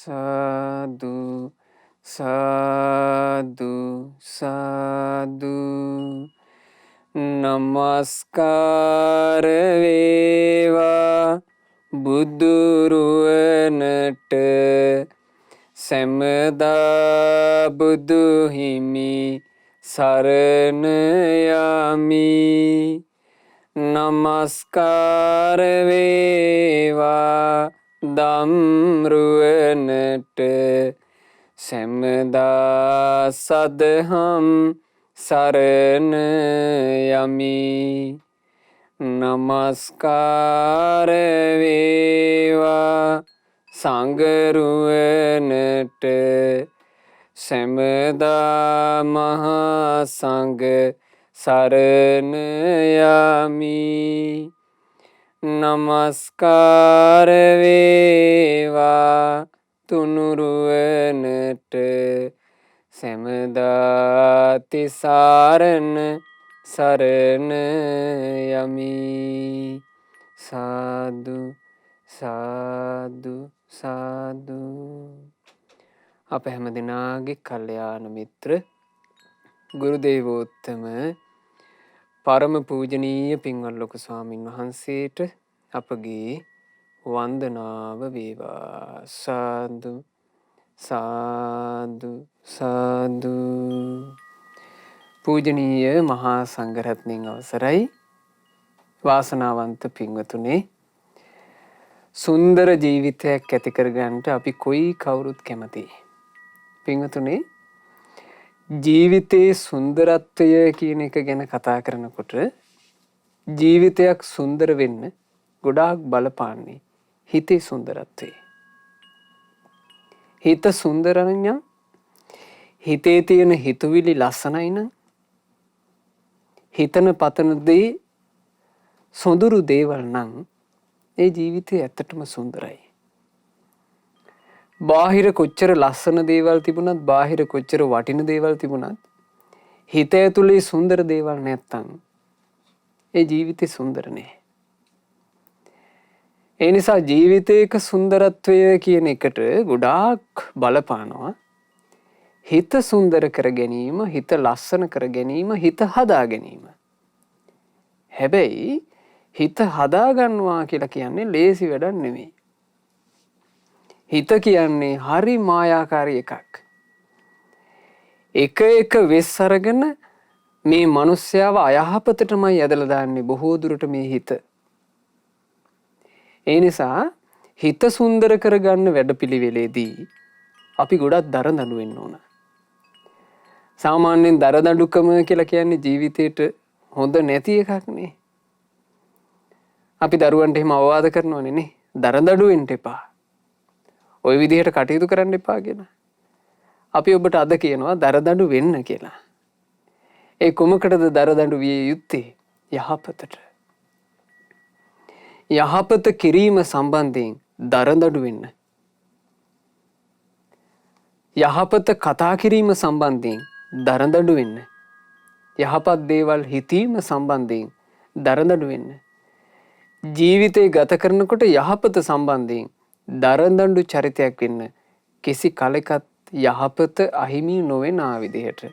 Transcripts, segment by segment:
සාදු සාදු සාදු නමස්කාර වේවා බුදුරුවනට සැමදා බුදු හිමි සරණ යමි. නමස්කාර වේවා දම්රුවනට සැමදා සදහම් සරණ යමි. නමස්කාර වේවා සංඝරුවනට සැමදා මහා සංඝ සරණ යමි. නමස්කාර වේවා තුනුරුවනට සැමදා තිසරණ සරණ යමි. සාදු සාදු සාදු. අප හැම දෙනාගේ කල්යාණ මිත්‍ර ගුරු දේවෝත්තම පරම පූජනීය පින්වත් ලොකු ස්වාමින් වහන්සේට අපගේ වන්දනාව වේවා. සාදු සාදු සාදු. පූජනීය මහා සංඝරත්නයන් අවසරයි. වාසනාවන්ත පින්වතුනේ, සුන්දර ජීවිතයක් ඇති කරගන්නට අපි කොයි කවුරුත් කැමතියි. පින්වතුනේ, ජීවිතයේ සුන්දරත්වය කියන එක ගැන කතා කරනකොට ජීවිතයක් සුන්දර වෙන්න ගොඩාක් බලපාන්නේ හිතේ සුන්දරත්වය. හිත සුන්දර නම් හිතේ තියෙන හිතුවිලි ලස්සනයි නම් හිතන පතන දේ සොඳුරු දේවල් නම් ඒ ජීවිතය ඇත්තටම සුන්දරයි. බාහිර කොච්චර ලස්සන දේවල් තිබුණත්, බාහිර කොච්චර වටින දේවල් තිබුණත්, හිත ඇතුලේ සුන්දර දේවල් නැත්තම් ඒ ජීවිතේ සුන්දර නෑ. ඒ නිසා ජීවිතයක සුන්දරත්වය කියන එකට ගොඩාක් බලපානවා හිත සුන්දර කර ගැනීම, හිත ලස්සන කර ගැනීම, හිත හදා ගැනීම. හැබැයි හිත හදා ගන්නවා කියලා කියන්නේ ලේසි වැඩක් නෙමෙයි. හිත කියන්නේ හරි මායාකාරී එකක්. එක එක වෙස් අරගෙන මේ මිනිස්යාව අයහපතටමයි ඇදලා දාන්නේ බොහෝ දුරට මේ හිත. ඒ නිසා හිත සුන්දර කරගන්න වැඩපිළිවෙලේදී අපි ගොඩක් දරදඬු වෙන්න ඕන. සාමාන්‍යයෙන් දරදඬුකම කියලා කියන්නේ ජීවිතේට හොඳ නැති එකක් නේ. අපි දරුවන්ට එහෙම අවවාද කරනවනේ නේ, දරදඬු වෙන්න එපා, ওই විදිහට කටයුතු කරන්න එපා කියලා. අපි ඔබට අද කියනවා දරදඬු වෙන්න කියලා. ඒ කොමකටද දරදඬු විය යුත්තේ? යහපතට. යහපත කිරීම සම්බන්ධයෙන් දරදඬු වෙන්න. යහපත කතා කිරීම සම්බන්ධයෙන් දරදඬු වෙන්න. යහපත් දේවල් හිතීම සම්බන්ධයෙන් දරදඬු වෙන්න. ජීවිතේ ගත කරනකොට යහපත සම්බන්ධයෙන් දරදඬු චරිතයක් වෙන්න. කිසි කලෙකත් යහපත අහිමි නොවන විදිහට.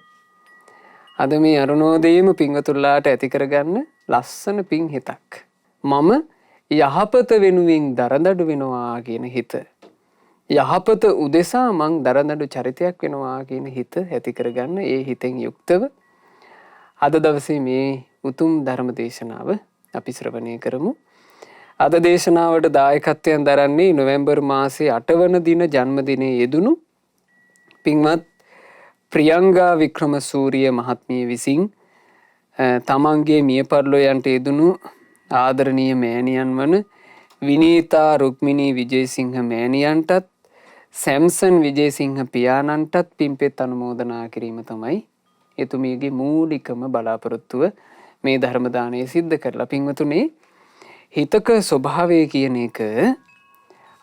අද මේ අරුණෝදයේම පින්වතුන්ලාට ඇති කරගන්න ලස්සන පින් හිතක්. මම යහපත වෙනුවෙන් දරදඬු වෙනවා කියන හිත. යහපත උදෙසා මං දරදඬු චරිතයක් වෙනවා කියන හිත ඇති කරගන්න. ඒ හිතෙන් යුක්තව අද දවසේ මේ උතුම් ධර්ම දේශනාව අපි ශ්‍රවණය කරමු. අද දේශනාවට දායකත්වයෙන් දරන්නේ නොවැම්බර් මාසේ 8 වන දින ජන්මදිනයේ යෙදුණු පින්වත් ප්‍රියංගා වික්‍රමසූරිය මහත්මිය විසින් තමන්ගේ මිය පරලෝ යන්ට යෙදුණු ආදරණීය මෑණියන් වන විනීතා රුක්මිනී විජේසිංහ මෑණියන්ටත් සැම්සන් විජේසිංහ පියාණන්ටත් පින්පෙත් අනුමෝදනා කිරීම තමයි එතුමියගේ මූලිකම බලාපොරොත්තුව. මේ ධර්ම දානය සිද්ධ කරලා පින්වතුනේ, හිතක ස්වභාවය කියන එක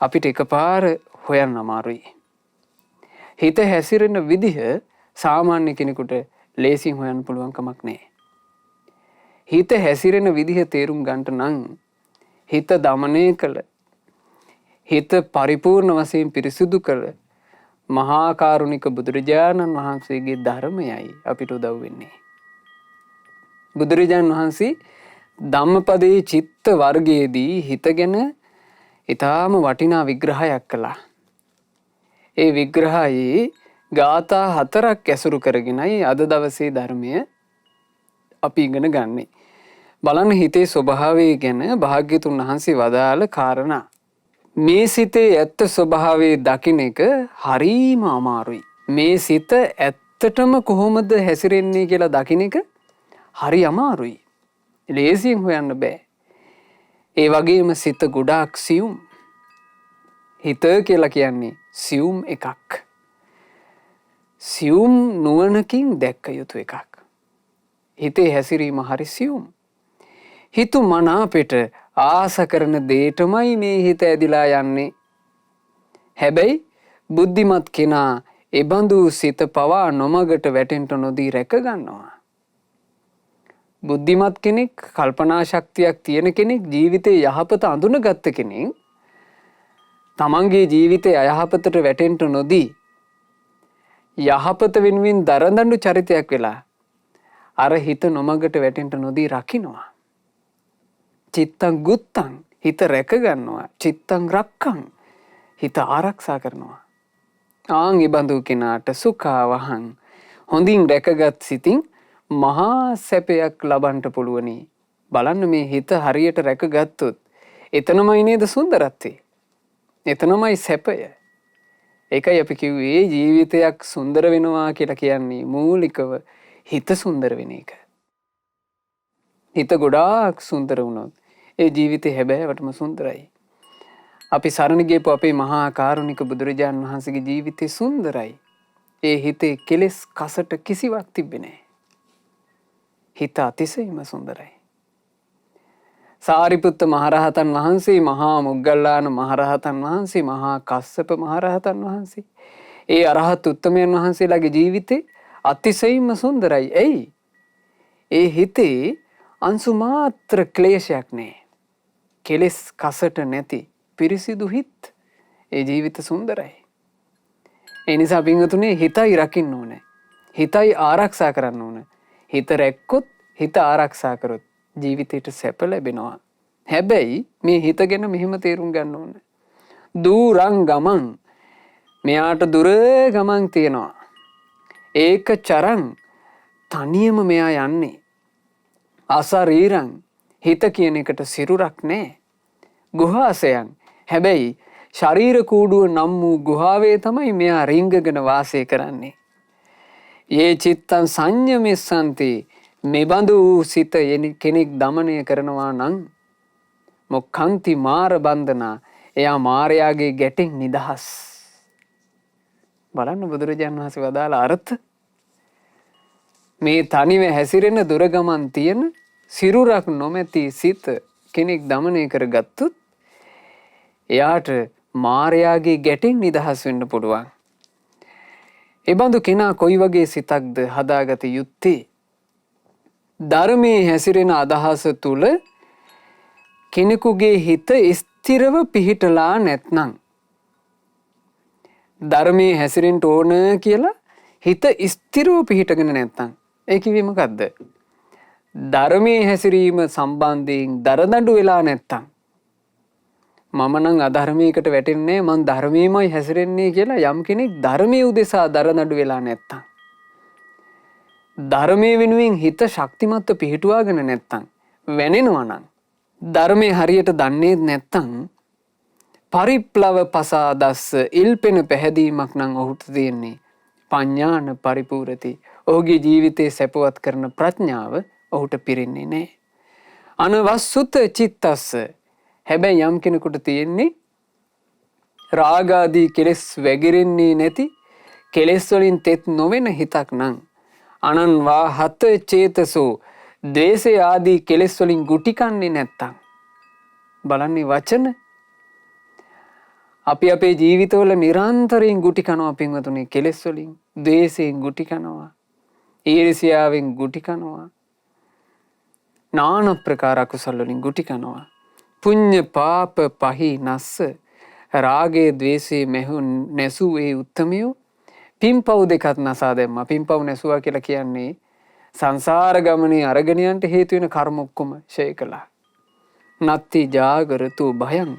අපිට එකපාර හොයන්න අමාරුයි. හිත හැසිරෙන විදිහ සාමාන්‍ය කෙනෙකුට ලේසියෙන් හොයන්න පුළුවන් කමක් නැහැ. හිත හැසිරෙන විදිහ තේරුම් ගන්නට නම් හිත දමනය කළ, හිත පරිපූර්ණ වශයෙන් පිරිසුදු කළ මහා කරුණික බුදුරජාණන් වහන්සේගේ ධර්මයයි අපිට උදව් වෙන්නේ. බුදුරජාණන් වහන්සේ ධම්මපදයේ චිත්ත වර්ගයේදී හිත ගැන ඊටාම වටිනා විග්‍රහයක් කළා. ඒ විග්‍රහයේ ගාථා 4ක් ඇසුරු කරගෙනයි අද දවසේ ධර්මය අපි ඉගෙන ගන්නෙ. බලන්න හිතේ ස්වභාවය ගැන භාග්‍යතුන් වහන්සේ වදාළ කාරණා. මේ සිතේ ඇත්ත ස්වභාවය දකින්න එක හරීම අමාරුයි. මේ සිත ඇත්තටම කොහොමද හැසිරෙන්නේ කියලා දකින්න එක හරි අමාරුයි. ලේසියෙන් හොයන්න බෑ. ඒ වගේම සිත ගොඩාක් සියුම්. හිත කියලා කියන්නේ සියුම් එකක්. සියුම් නුවණකින් දැක්ක යුතු එකක්. හිතේ හැසිරීම හරි සියුම්. හිතු මනාපෙට ආස කරන දේටමයි මේ හිත ඇදිලා යන්නේ. හැබැයි බුද්ධිමත් කෙනා එබඳු සිත පවා නොමගට වැටෙන්න නොදී රැක ගන්නවා. බුද්ධිමත් කෙනෙක්, කල්පනා ශක්තියක් තියෙන කෙනෙක්, ජීවිතේ යහපත අඳුනගත්ත කෙනෙක් තමන්ගේ ජීවිතේ අයහපතට වැටෙන්න නොදී යහපත වෙනුවෙන් දරදඬු චරිතයක් වෙලා අර හිත නොමගට වැටෙන්න නොදී රකින්නවා. චිත්තං ගුත්තං, හිත රැක ගන්නවා. චිත්තං රක්ඛං, හිත ආරක්ෂා කරනවා. ආන් ඉබඳු කෙනාට සුඛාවහං, හොඳින් රැකගත් සිතින් මහා සැපයක් ලබන්න පුළුවනි. බලන්න මේ හිත හරියට රැකගත්තොත් එතනමයි නේද සුන්දරත්වය. එතනමයි සැපය. ඒකයි අපි කිව්වේ ජීවිතයක් සුන්දර වෙනවා කියලා කියන්නේ මූලිකව හිත සුන්දර වෙන එක. හිත ගොඩාක් සුන්දර වුණොත් ඒ ජීවිතේ හැබෑවටම සුන්දරයි. අපි සරණ ගියපු අපේ මහා කරුණික බුදුරජාණන් වහන්සේගේ ජීවිතේ සුන්දරයි. ඒ හිතේ කෙලෙස් කසට කිසිවක් තිබ්බේ නැහැ. හිත අතිශයින්ම සුන්දරයි. සාරිපුත්ත මහරහතන් වහන්සේ, මහා මොග්ගල්ලාන මහරහතන් වහන්සේ, මහා කස්සප මහරහතන් වහන්සේ, ඒ අරහත් උත්තමයන් වහන්සේලාගේ ජීවිතේ අතිශයින්ම සුන්දරයි. ඇයි? ඒ හිතේ අංශු මාත්‍ර ක්ලේශයක් නැහැ. කෙලෙස් කසට නැති පිරිසිදු හිත්. ඒ ජීවිත සුන්දරයි. ඒ නිසා පින්වතුනි හිතයි රකින්න ඕනේ. හිතයි ආරක්ෂා කරන්න ඕනේ. හිත රැක්කොත්, හිත ආරක්ෂා කරොත් ජීවිතේට සැප ලැබෙනවා. හැබැයි මේ හිත ගැන මෙහෙම තේරුම් ගන්න ඕනේ. දුරං ගමන්, මෙයාට දුර ගමන් තියෙනවා. ඒක චරං, තනියම මෙයා යන්නේ. අසරීරං, හිත කියන එකට සිරුරක් නැහැ. ගුහාසයන්, හැබැයි ශරීර කූඩුව නම් වූ ගුහාවේ තමයි මෙයා රිංගගෙන වාසය කරන්නේ. ඒ චිත්තං සංයමෙස්සන්ති, මෙබඳු සිත කෙනෙක් දමනය කරනවා නම් මොක්ඛන්ති මාර බන්ධනා, එයා මාරයාගේ ගැටෙන් නිදහස්. බලන්න බුදුරජාණන් වහන්සේ වදාළ අර්ථ. මේ තනිව හැසිරෙන දුරගමන් තියෙන සිරුරක් නොමැති සිත කෙනෙක් දමනය කරගත්තොත් එයාට මාරයාගේ ගැටෙන් නිදහස් වෙන්න පුළුවන්. එබඳු කෙනා කොයි වගේ සිතක්ද හදාගත යුත්තේ? ධර්මයේ හැසිරෙන අදහස තුල කෙනෙකුගේ හිත ස්ථිරව පිහිටලා නැත්නම්, ධර්මයේ හැසිරෙන්න ඕන කියලා හිත ස්ථිරව පිහිටගෙන නැත්නම්, ඒ කිව්වේ මොකද්ද? ධර්මයේ හැසිරීම සම්බන්ධයෙන් දරදඬු වෙලා නැත්නම්, මම නම් අධර්මයකට වැටෙන්නේ මං ධර්මයේමයි හැසිරෙන්නේ කියලා යම් කෙනෙක් ධර්මයේ උදෙසා දරදඬු වෙලා නැත්නම්, ධර්මයේ වෙනුවෙන් හිත ශක්තිමත්ව පිහිටුවාගෙන නැත්නම්, වැනෙනවා නම්, ධර්මයේ හරියට දන්නේ නැත්නම්, පරිප්ලව පසාදස්ස, ඉල්පෙන පැහැදීමක් නම් ඔහුට තියෙන්නේ. පඤ්ඤාන පරිපූර්ණති, ඔහුගේ ජීවිතේ සැපවත් කරන ප්‍රඥාව ඔහුට පිරෙන්නේ නැහැ. අනවස්සුත චිත්තස්ස, හැබැයි යම් කෙනෙකුට තියෙන්නේ රාගාදී කෙලෙස් වැగిරෙන්නේ නැති, කෙලෙස් වලින් තෙත් නොවන හිතක් නම්, අනන්වා හත චේතසෝ, ද්වේෂය ආදී කෙලෙස් වලින් ගුටි කන්නේ නැත්තම්. බලන්නේ වචන. අපි අපේ ජීවිතවල නිරන්තරයෙන් ගුටි කනවා පින්වතුනි. කෙලෙස් වලින්, ද්වේෂයෙන් ගුටි කනවා, ඊර්ෂ්‍යාවෙන් ගුටි කනවා, නාන ප්‍රකාර අකුසල වලින් ගුටි කනවා. පුඤ්ඤ පාප පහි නස්ස, රාගයේ ද්වේෂයේ මෙහු නැසූ ඒ උත්තමයෝ පින්පව් දෙකත් නසා දැම්මා. පින්පව් නැසුවා කියලා කියන්නේ සංසාර ගමනේ අරගණයන්ට හේතු වෙන කර්ම ඔක්කොම ෂය කළා. නත්ති ජාගරතු භයං.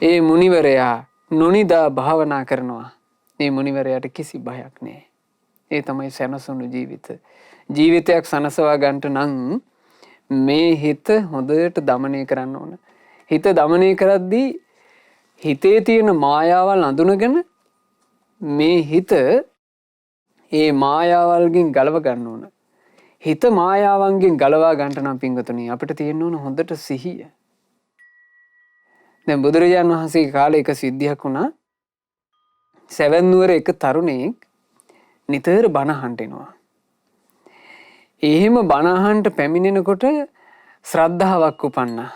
ඒ මුනිවරයා නොනිදා භාවනා කරනවා. ඒ මුනිවරයාට කිසි බයක් නැහැ. ඒ තමයි සැනසුණු ජීවිත. ජීවිතයක් සනසවා ගන්නට නම් මේ හිත හොඳට දමනය කරන්න ඕන. හිත දමනය කරද්දී හිතේ තියෙන මායාවල් අඳුනගෙන මේ හිත ඒ මායාවල්ගෙන් ගලව ගන්න ඕන. හිත මායාවන්ගෙන් ගලවා ගන්නට නම් පින්වතුනි අපිට තියෙන්න ඕන හොඳට සිහිය. දැන් බුදුරජාණන් වහන්සේගේ කාලේ එක සිද්ධියක් වුණා. සෙවන් නුවර එක තරුණයෙක් නිතර බණ අහන්න එනවා. එහෙම බණ අහන්නට පැමිණෙනකොට ශ්‍රද්ධාවක් උපන්නා.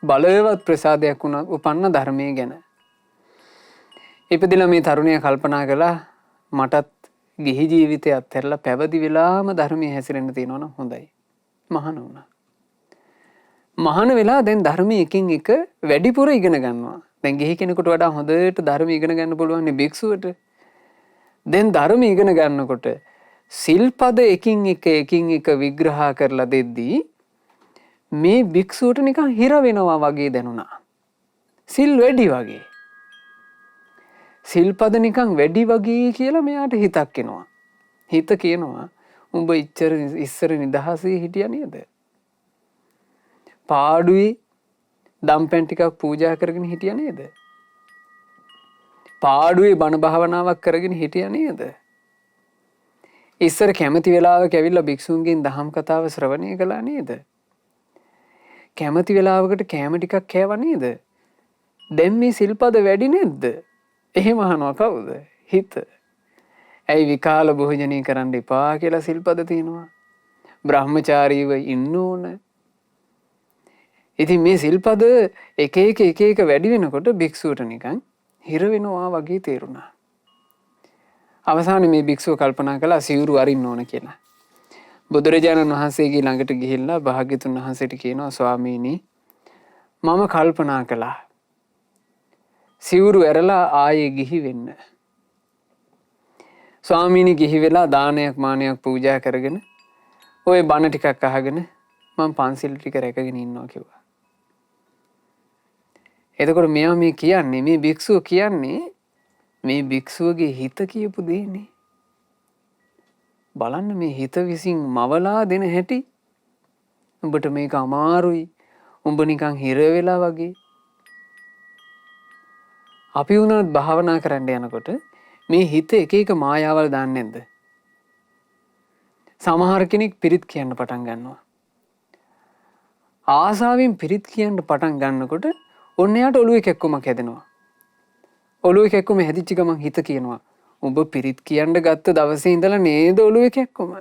බලවත් ප්‍රසාදයක් උපන්න ධර්මයේ ගැන. ඉපදිලා මේ තරුණයා කල්පනා කළා මටත් ගිහි ජීවිතය අත්හැරලා පැවිදි වෙලාම ධර්මයේ හැසිරෙන්න තියෙනවා නම් හොඳයි. මහාන වුණා. මහාන වෙලා දැන් ධර්මයේ එකින් එක වැඩිපුර ඉගෙන ගන්නවා. දැන් ගිහි කෙනෙකුට වඩා හොඳට ධර්ම ඉගෙන ගන්න පුළුවන් නේ භික්ෂුවට. දැන් ධර්ම ඉගෙන ගන්නකොට සිල්පද එකින් එක විග්‍රහ කරලා දෙද්දී මේ භික්ෂුවට නිකන් හිර වෙනවා වගේ දැනුණා. සිල් වැඩි වගේ. සිල්පද නිකන් වැඩි වගේ කියලා මෙයාට හිතක් එනවා. හිත කියනවා උඹ ඉස්සර නිදහසේ හිටියා නේද? පාඩුවේ දම්පැන් ටිකක් පූජා කරගෙන හිටියා නේද? පාඩුවේ බණ භාවනාවක් කරගෙන හිටියා නේද? ඉස්සර කැමති වෙලාවක ඇවිල්ලා භික්ෂුන්ගෙන් දහම් කතාව ශ්‍රවණය කළා නේද? කැමති වෙලාවකට කෑම ටිකක් කෑවා නේද? දැන් මේ සිල්පද වැඩි නැද්ද? එහෙම අහනවා කවුද? හිත. ඇයි විකාල භෝජනය කරන්න එපා කියලා සිල්පද තියෙනවා. බ්‍රහ්මචාරීව ඉන්න ඕන. ඉතින් මේ සිල්පද එක එක වැඩි වෙනකොට භික්ෂුවට නිකන් හිර වෙනවා වගේ තේරුණා. අවසානයේ මේ භික්ෂුව කල්පනා කළා සිවුරු අරින්න ඕන කියලා. බුදුරජාණන් වහන්සේගේ ළඟට ගිහිල්ලා භාග්‍යතුන් වහන්සේට කියනවා ස්වාමීනි මම කල්පනා කළා සිවුරු ඇරලා ආයේ ගිහි වෙන්න. ස්වාමීනි ගිහි වෙලා දානයක් මානයක් පූජා කරගෙන ඔය බණ ටිකක් අහගෙන මම පන්සිල් ටික රැකගෙන ඉන්නවා කිව්වා. එතකොට මෙයා මේ කියන්නේ මේ භික්ෂුව කියන්නේ මේ භික්ෂුවගේ හිත කියපු දෙන්නේ. බලන්න මේ හිත විසින් මවලා දෙන හැටි. උඹට මේක අමාරුයි. උඹ නිකන් හිර වෙලා වගේ. අපි වුණත් භාවනා කරන්න යනකොට මේ හිත එක එක මායාවල් දාන්නේ නැද්ද? සමහර කෙනෙක් පිරිත් කියන්න පටන් ගන්නවා. ආසාවෙන් පිරිත් කියන්න පටන් ගන්නකොට ඔන්න යාට ඔළුවේ කැක්කුමක් හැදෙනවා. ඔළුවේ කැක්කුම හැදිච්ච ගමන් හිත කියනවා උඹ පිරිත් කියන්න ගත්ත දවසේ ඉඳලා නේද ඔළුවේ කැක්කුම?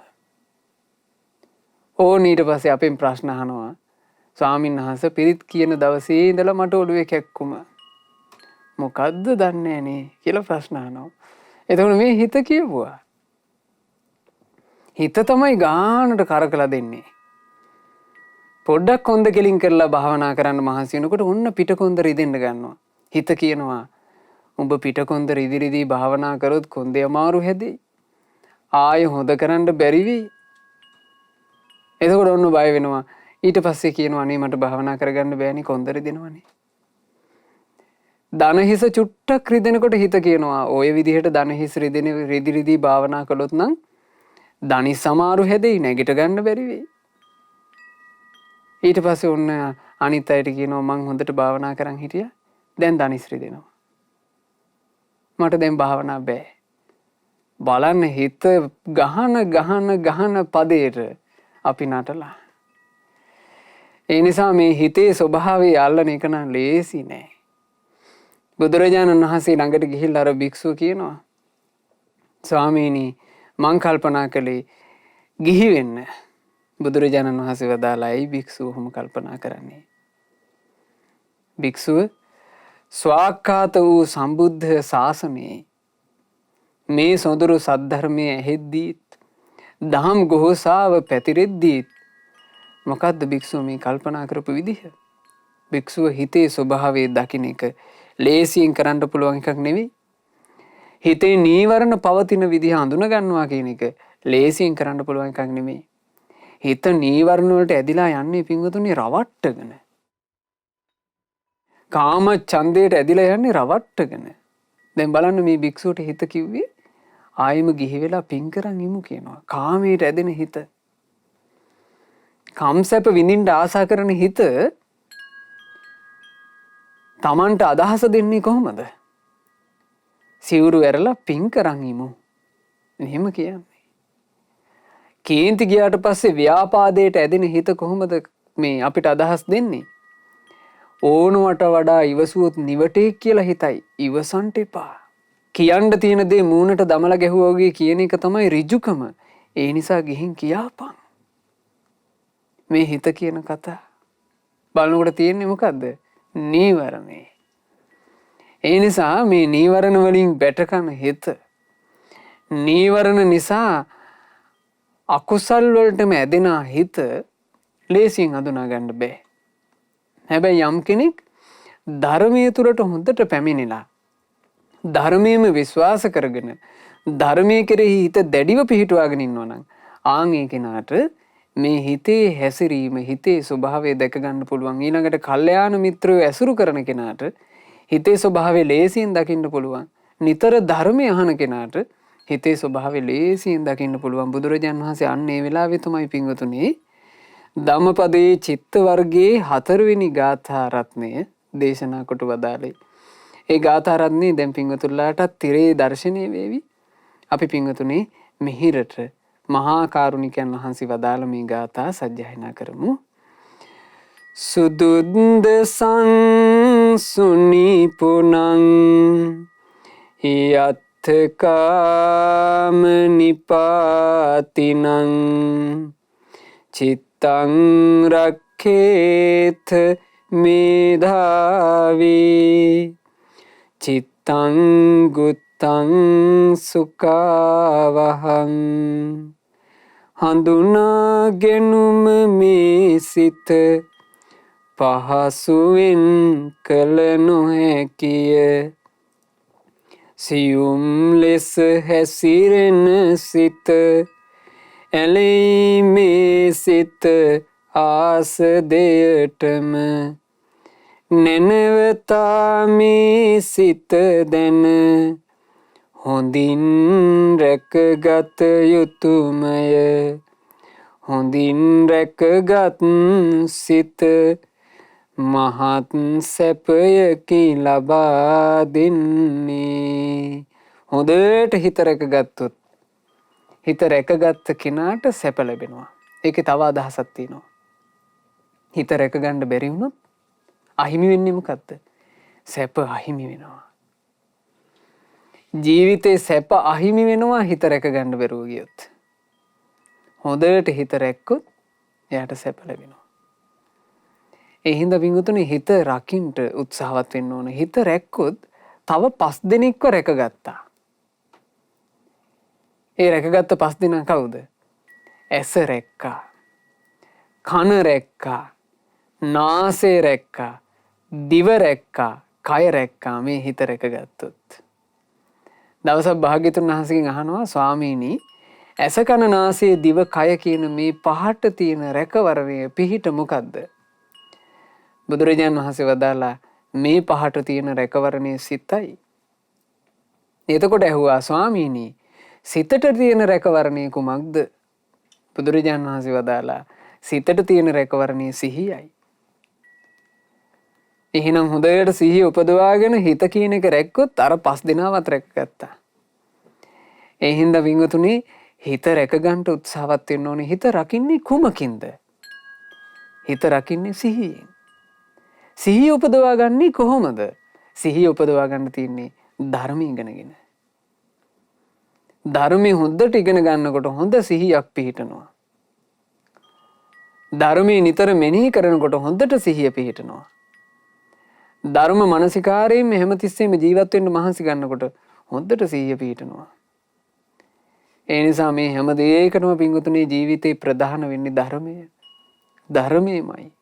ඕන ඊට පස්සේ අපෙන් ප්‍රශ්න අහනවා ස්වාමීන් වහන්සේ පිරිත් කියන දවසේ ඉඳලා මට ඔළුවේ කැක්කුම. මොකද්ද දන්නේ නේ කියලා ප්‍රශ්න අහනවා. එතකොට මේ හිත කියපුවා. හිත තමයි ගානට කරකලා දෙන්නේ. පොඩ්ඩක් කොන්ද කෙලින් කරලා භාවනා කරන්න මහන්සි වෙනකොට ඔන්න පිටකොන්ද රිදෙන්න ගන්නවා. හිත කියනවා උඹ පිටකොන්ද රිදි භාවනා කරොත් කොන්දේ අමාරු හැදෙයි. ආයෙ හොද කරන්න බැරි වෙයි. එතකොට ඔන්න බය වෙනවා. ඊට පස්සේ කියනවා අනේ මට භාවනා කරගන්න බෑනේ කොන්ද රිදෙනවනේ. දනහිස චුට්ටක් රිදෙනකොට හිත කියනවා ඔය විදිහට දනහිස රිදි භාවනා කළොත් නම් දනිස් අමාරු හැදෙයි නැගිට ගන්න බැරි වෙයි. ඊට පස්සේ ඔන්න අනිත් අයට කියනවා මං හොඳට භාවනා කරන් හිටියා. දැන් දනිස් රිදෙනවා. මට දැන් භාවනා බෑ. බලන්න හිත ගහන පදේට අපි නටලා. ඒ නිසා මේ හිතේ ස්වභාවය අල්ලන එක නම් ලේසි නෑ. බුදුරජාණන් වහන්සේ ළඟට ගිහිල්ලා අර භික්ෂුව කියනවා ස්වාමීනි මං කල්පනා කළේ ගිහි වෙන්න. බුදුරජාණන් වහන්සේ වදාළා ඇයි භික්ෂුව ඔහොම කල්පනා කරන්නේ? භික්ෂුව ස්වාක්ඛාත වූ සම්බුද්ධ ශාසනයේ මේ සොඳුරු සද්ධර්මයේ ඇහෙද්දීත් දහම් ගොහසාව පැතිරෙද්දීත් මොකද්ද භික්ෂුව මේ කල්පනා කරපු විදිහ? භික්ෂුව හිතේ ස්වභාවය දකින්න එක ලේසියෙන් කරන්න පුළුවන් එකක් නෙවෙයි. හිතේ නීවරණ පවතින විදිහ හඳුන ගන්නවා කියන එක ලේසියෙන් කරන්න පුළුවන් එකක් නෙමෙයි. හිත නීවරණ වලට ඇදිලා යන්නේ පින්වතුනි රවට්ටගෙන. කාම ඡන්දයට ඇදිලා යන්නේ රවට්ටගෙන. දැන් බලන්න මේ භික්ෂුවට හිත කිව්වේ ආයෙම ගිහි වෙලා පින් කරන් ඉමු කියනවා. කාමයට ඇදෙන හිත. කම්සැප විඳින්න ආසා කරන හිත Tamanට අදහස දෙන්නේ කොහොමද? සිවුරු ඇරලා පින් කරන් ඉමු. එහෙම කියන්නේ. කේන්ති ගියාට පස්සේ ව්‍යාපාදයට ඇදෙන හිත කොහොමද මේ අපිට අදහස් දෙන්නේ? ඕනවට වඩා ඉවසුවොත් නිවටේ කියලා හිතයි. ඉවසන්ට එපා. කියන්න තියෙන දේ මූණට දමලා ගැහුවා වගේ කියන එක තමයි ඍජුකම. ඒ නිසා ගිහින් කියාපන්. මේ හිත කියන කතා. බලනකොට තියෙන්නේ මොකද්ද? නීවරණේ. ඒ නිසා මේ නීවරණ වලින් බැටකන හිත නීවරණ නිසා අකුසල් වලටම ඇදෙන හිත ලේසියෙන් හඳුනා ගන්න බෑ. හැබැයි යම් කෙනෙක් ධර්මයේ තුරට හොඳට පැමිණිලා ධර්මයේම විශ්වාස කරගෙන ධර්මයේ කෙරෙහි හිත දැඩිව පිහිටුවාගෙන ඉන්නවා නම් ආන් ඒ කෙනාට මේ හිතේ හැසිරීම හිතේ ස්වභාවය දැක ගන්න පුළුවන්. ඊළඟට කල්යාණ මිත්‍රයෝ ඇසුරු කරන කෙනාට හිතේ ස්වභාවය ලේසියෙන් දකින්න පුළුවන්. නිතර ධර්මය අහන කෙනාට හිතේ ස්වභාවය ලේසියෙන් දකින්න පුළුවන්. බුදුරජාන් වහන්සේ අන්න ඒ වෙලාවේ තමයි පින්වතුනි ධම්මපදයේ චිත්ත වර්ගයේ 4 වෙනි ගාථා රත්නය දේශනා කොට වදාළේ. ඒ ගාථා රත්නේ දැන් පින්වතුන්ලාට තිරේ දර්ශනීය වේවි. අපි පින්වතුනි මිහිරට මහා කාරුණිකයන් වහන්සේ වදාළ මේ ගාථා සජ්ජායනා කරමු. සුදුද්ද සංසුනි පුනං යත්තකාම නිපාතිනං චිත්තං රක්ඛේත මේධාවී චිත්තං ගුත්තං සුඛවහං හඳුනාගෙනුම මේ සිත පහසුවෙන් කළ නොහැකිය සියුම් ලෙස හැසිරෙන සිත ඇලෙයි මේ සිත ආස දෙයටම නැනවතා මේ සිත දැන හොඳින් රැකගත යුතුයමය හොඳින් රැකගත් සිත මහත් සැපයකි ලබා දෙන්නේ. හොඳට හිත රැකගත්තොත් හිත රැකගත්ත කෙනාට සැප ලැබෙනවා. ඒකේ තව අදහසක් තියෙනවා. හිත රැකගන්න බැරි වුණොත් අහිමි වෙන්නේ මොකද්ද? සැප අහිමි වෙනවා. ජීවිතේ සැප අහිමි වෙනවා හිත රැකගන්න බැරුව ගියොත්. හොඳට හිත රැක්කොත් එයාට සැප ලැබෙනවා. ඒ හින්දා වින්තුනේ හිත රකින්න උත්සාහවත් වෙන්න ඕන. හිත රැක්කොත් තව 5 දෙනෙක්ව රැකගත්තා. ඒ රැකගත්ත 5 දෙනා කවුද? ඇස රැක්කා. කන රැක්කා. නාසය රැක්කා. දිව රැක්කා. කය රැක්කා. මේ හිත රැකගත්තොත්. දවසක් භාග්‍යතුන් වහන්සේගෙන් අහනවා ස්වාමීනි ඇස කන නාසය දිව කය කියන මේ පහට තියෙන රැකවරණය පිහිට මොකද්ද? බුදුරජාන් වහන්සේ වදාලා මේ පහට තියෙන රැකවරණය සිතයි. එතකොට ඇහුවා ස්වාමීනි සිතට තියෙන රැකවරණය කුමක්ද? බුදුරජාන් වහන්සේ වදාලා සිතට තියෙන රැකවරණය සිහියයි. එහෙනම් හොඳට සිහිය උපදවාගෙන හිත කියන එක රැක්කොත් අර 5 දෙනාවත් රැකගත්තා. ඒ හින්දා වින්තුනේ හිත රැකගන්න උත්සාහවත් වෙන්න ඕනේ. හිත රකින්නේ කුමකින්ද? හිත රකින්නේ සිහියෙන්. සිහිය උපදවා ගන්නේ කොහොමද? සිහිය උපදවා ගන්න තියෙන්නේ ධර්ම ඉගෙනගෙන. ධර්මයේ හොඳට ඉගෙන ගන්නකොට හොඳ සිහියක් පිහිටනවා. ධර්මයේ නිතර මෙනෙහි කරනකොට හොඳට සිහිය පිහිටනවා. ධර්ම මානසිකාරයෙන් හැමතිස්සෙම ජීවත් වෙන්න මහන්සි ගන්නකොට හොඳට සිහිය පිහිටනවා. ඒ නිසා මේ හැම දෙයකටම පින්වතුනි ජීවිතේ ප්‍රධාන වෙන්නේ ධර්මය. ධර්මයමයි.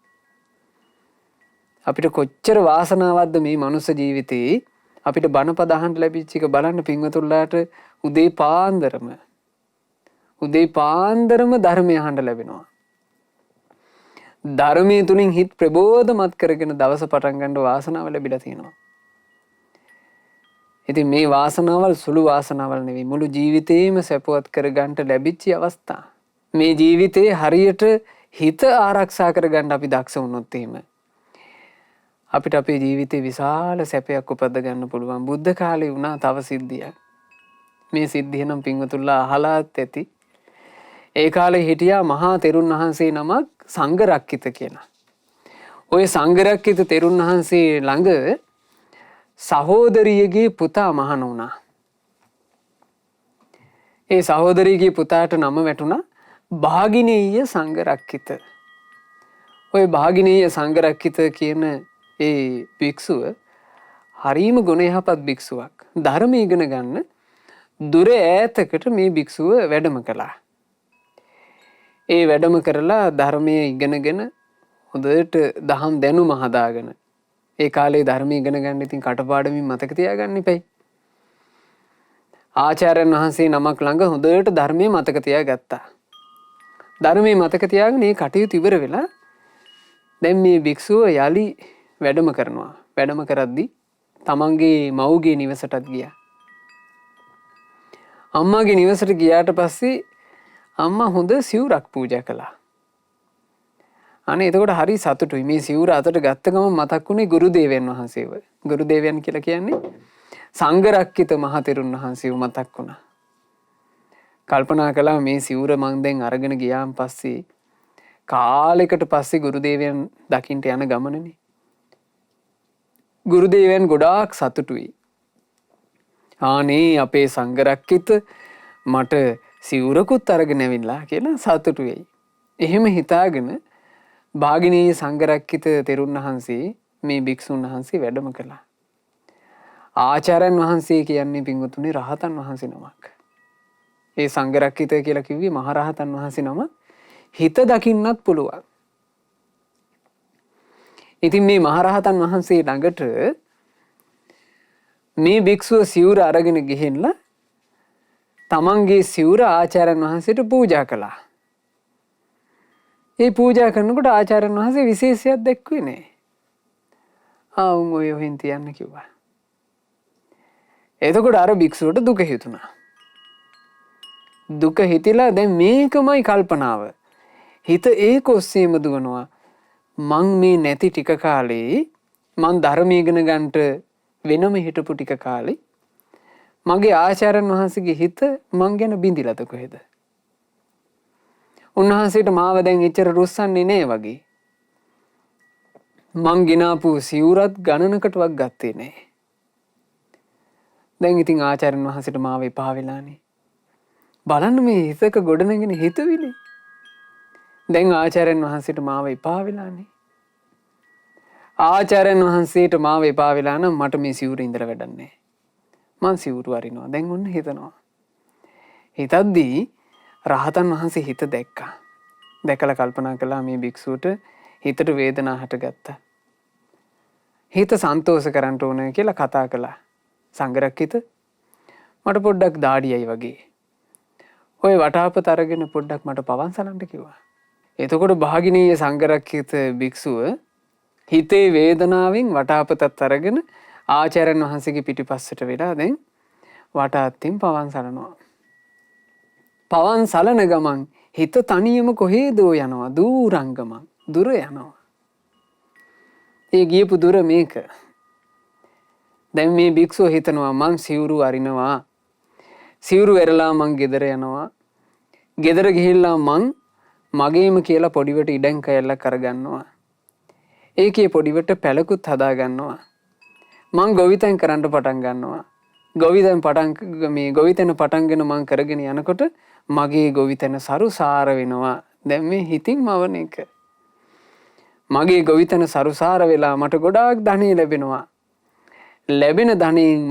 අපිට කොච්චර වාසනාවක්ද මේ මනුස්ස ජීවිතේ අපිට බණපද අහන්න ලැබිච්ච එක බලන්න පින්වතුන්ලාට උදේ පාන්දරම ධර්මය අහන්න ලැබෙනවා. ධර්මයේ තුලින් හිත ප්‍රබෝධමත් කරගෙන දවස පටන් ගන්න වාසනාව ලැබිලා තියෙනවා. ඉතින් මේ වාසනාවල් සුළු වාසනාවල් නෙවෙයි, මුළු ජීවිතේම සැපවත් කරගන්න ලැබිච්ච අවස්ථා. මේ ජීවිතේ හරියට හිත ආරක්ෂා කරගන්න අපි දක්ෂ වුණොත් එහෙම අපිට අපේ ජීවිතේ විශාල සැපයක් උපද ගන්න පුළුවන්. බුද්ධ කාලේ වුණා තව සිද්ධියක්. මේ සිද්ධිය නම් පින්වතුන්ලා අහලාත් ඇති. ඒ කාලේ හිටියා මහා තෙරුන් වහන්සේ නමක් සංඝරක්කිත කියලා. ওই සංඝරක්කිත තෙරුන් වහන්සේ ළඟ සහෝදරියගේ පුතා මහණ වුණා. ඒ සහෝදරියගේ පුතාට නම වැටුණා භාගිනීය සංඝරක්කිත. ওই භාගිනීය සංඝරක්කිත කියන ඒ භික්ෂුව හරීම ගුණ යහපත් භික්ෂුවක්. ධර්ම ඉගෙන ගන්න දුර ඈතකට මේ භික්ෂුව වැඩම කළා. ඒ වැඩම කරලා ධර්මයේ ඉගෙනගෙන හොඳට දහම් දැනුම හදාගෙන ඒ කාලේ ධර්මය ඉගෙන ගන්න ඉතින් කටපාඩමින් මතක තියාගන්න ඉපැයි. ආචාර්යයන් වහන්සේ නමක් ළඟ හොඳට ධර්මයේ මතක තියාගත්තා. ධර්මයේ මතක තියාගෙන මේ කටයුතු ඉවර වෙලා දැන් මේ භික්ෂුව යලි වැඩම කරනවා. වැඩම කරද්දී තමන්ගේ මව්ගේ නිවසටත් ගියා. අම්මාගේ නිවසට ගියාට පස්සේ අම්මා හොඳ සිවුරක් පූජා කළා. අනේ එතකොට හරි සතුටුයි. මේ සිවුර අතට ගත්ත ගමන් මතක් වුණේ ගුරුදේවයන් වහන්සේව. ගුරුදේවයන් කියලා කියන්නේ සංඝරක්කිත මහතෙරුන් වහන්සේව මතක් වුණා. කල්පනා කළා මේ සිවුර මං දැන් අරගෙන ගියාන් පස්සේ කාලයකට පස්සේ ගුරුදේවයන් දකින්න යන ගමනනේ. ගුරුදේවයන් ගොඩාක් සතුටුයි. ආනේ අපේ සංඝරක්කිත මට සිවුරකුත් අරගෙන ඇවිල්ලා කියලා සතුටු වෙයි. එහෙම හිතාගෙන භාගිනීය සංඝරක්කිත තෙරුන් වහන්සේ මේ භික්ෂුන් වහන්සේ වැඩම කළා. ආචාර්යයන් වහන්සේ කියන්නේ පින්වතුනි රහතන් වහන්සේ නමක්. ඒ සංඝරක්කිත කියලා කිව්වේ මහ රහතන් වහන්සේ නම. හිත දකින්නත් පුළුවන්. ඉතින් මේ මහ රහතන් වහන්සේ ළඟට මේ භික්ෂුව සිවුර අරගෙන ගිහින්ලා තමන්ගේ සිවුර ආචාර්යයන් වහන්සේට පූජා කළා. ඒ පූජා කරනකොට ආචාර්යයන් වහන්සේ විශේෂයක් දැක්ුවේ නෑ. උන් ඔය හොයින් තියන්න කිව්වා. එතකොට අර භික්ෂුවට දුක හිතුණා. දුක හිතිලා දැන් මේකමයි කල්පනාව. හිත ඒක ඔස්සේම දුවනවා. මං මේ නැති ටික කාලේ මං ධර්ම ඉගෙන ගන්නට වෙනම හිටපු ටික කාලේ මගේ ආචාර්යන් වහන්සේගේ හිත මං ගැන බින්දිලාද කොහෙද? උන්වහන්සේට මාව දැන් එච්චර රුස්සන්නේ නෑ වගේ. මං ගිනාපු සිවුරත් ගණනකටවත් ගත්තේ නෑ. දැන් ඉතින් ආචාර්යන් වහන්සේට මාව එපා වෙලානේ. බලන්න මේ හිතක ගොඩනගෙන හිතවිලි. දැන් ආචාර්යන් වහන්සේට මාව එපා වෙලානේ. ආචාර්යන් වහන්සේට මාව එපා වෙලා නම් මට මේ සිවුර ඉඳලා වැඩක් නෑ. මං සිවුරු අරිනවා. දැන් ඔන්න හිතනවා. හිතද්දී රහතන් වහන්සේ හිත දැක්කා. දැකලා කල්පනා කළා මේ භික්ෂුවට හිතට වේදනාව හටගත්තා. හිත සන්තෝෂ කරන්න ඕන කියලා කතා කළා. සංඝරක්කිත මට පොඩ්ඩක් දාඩියයි වගේ. ඔය වටාපත අරගෙන පොඩ්ඩක් මට පවන් සලන්න කිව්වා. එතකොට භාගිනීය සංඝරක්කිත භික්ෂුව හිතේ වේදනාවෙන් වටාපතත් අරගෙන ආචාර්යන් වහන්සේගේ පිටිපස්සට වෙලා දැන් වටාත්තින් පවන් සලනවා. පවන් සලන ගමන් හිත තනියම කොහේදෝ යනවා. දූරංගමන් දුර යනවා. ඒ ගියපු දුර මේක. දැන් මේ භික්ෂුව හිතනවා මං සිවුරු අරිනවා. සිවුරු ඇරලා මං ගෙදර යනවා. ගෙදර ගිහිල්ලා මං මගේම කියලා පොඩිවට ඉඩම් කැල්ලක් අරගන්නවා. ඒකේ පොඩිවට පැලකුත් හදා ගන්නවා. මං ගොවිතැන් කරන්න පටන් ගන්නවා. ගොවිතැන් පටන්ගෙන මං කරගෙන යනකොට මගේ ගොවිතැන සරුසාර වෙනවා. දැන් මේ හිතින් මවන එක. මගේ ගොවිතැන සරුසාර වෙලා මට ගොඩාක් ධනෙ ලැබෙනවා. ලැබෙන ධනෙන්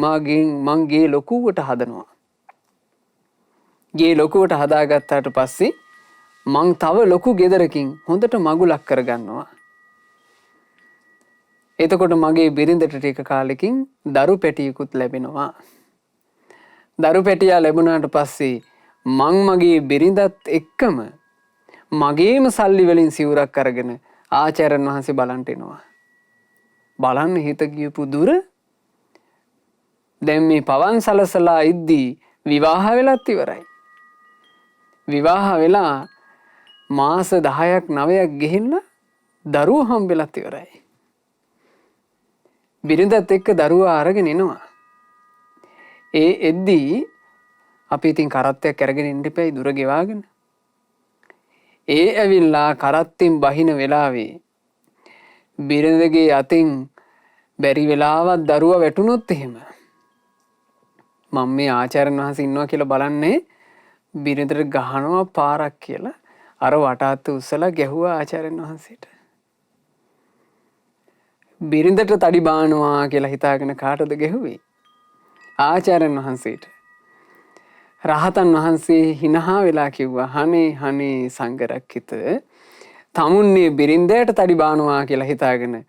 මං ගේ ලොකුවට හදනවා. ගේ ලොකුවට හදාගත්තාට පස්සේ මං තව ලොකු ගෙදරකින් හොඳට මගුලක් කරගන්නවා. එතකොට මගේ බිරිඳට ටික කාලෙකින් දරු පැටියකුත් ලැබෙනවා. දරු පැටියා ලැබුණාට පස්සේ මං මගේ බිරිඳත් එක්කම මගේම සල්ලි වලින් සිවුරක් අරගෙන ආචාර්යන් වහන්සේ බලන්ට එනවා. බලන්න හිත ගියපු දුර දැන් මේ පවන් සලසලා ඉද්දී විවාහ වෙලත් ඉවරයි. විවාහ වෙලා මාස 10ක් 9ක් ගිහිල්ලා දරුවෝ හම්බෙලත් ඉවරයි. බිරිඳත් එක්ක දරුවා අරගෙන එනවා. ඒ එද්දී අපි ඉතින් කරත්තයක් අරගෙන ඉන්න එපයි දුර ගෙවාගෙන. ඒ ඇවිල්ලා කරත්තෙන් බහින වෙලාවේ බිරිඳගේ අතින් බැරි වෙලාවක් දරුවා වැටුනොත් එහෙම මම මේ ආචාර්යන් වහන්සේ ඉන්නවා කියලා බලන්නේ බිරිඳට ගහනවා පාරක් කියලා අර වටාත් උස්සලා ගැහුවා ආචාර්යන් වහන්සේට. බිරිඳට තඩි බානවා කියලා හිතාගෙන කාටද ගැහුවේ? ආචාර්යන් වහන්සේට. රහතන් වහන්සේ හිනහා වෙලා කිව්වා හනේ සංඝරක්කිත තමුන්නේ බිරිඳට තඩි බානවා කියලා හිතාගෙන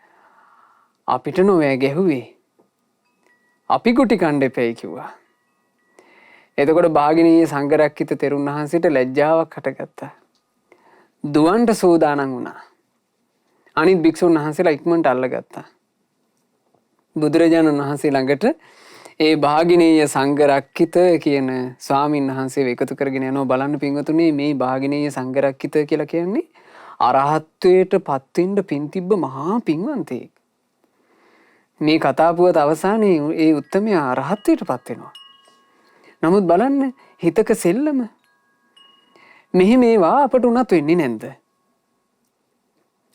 අපිට නොවෑ ගැහුවේ. අපි කුටි කණ්ඩ එපැයි කිව්වා. එතකොට භාගිනීය සංඝරක්කිත තෙරුන් වහන්සේට ලැජ්ජාවක් හටගත්තා. දුවන්ට සූදානම් වුණා. අනිත් භික්ෂුන් වහන්සේලා ඉක්මනට අල්ලගත්තා. බුදුරජාණන් වහන්සේ ළඟට ඒ භාගිනීය සංඝරක්කිත කියන ස්වාමීන් වහන්සේව එකතු කරගෙන යනවා. බලන්න පින්වතුනි මේ භාගිනීය සංඝරක්කිත කියලා කියන්නේ අරහත්ත්වයට පත් වෙන්න පින් තිබ්බ මහා පින්වන්තයෙක්. මේ කතා පුවත් අවසානයේ ඒ උත්තමයා අරහත්ත්වයට පත් වෙනවා. නමුත් බලන්න හිතක සෙල්ලම මෙහි මේවා අපට උනත් වෙන්නේ නැද්ද?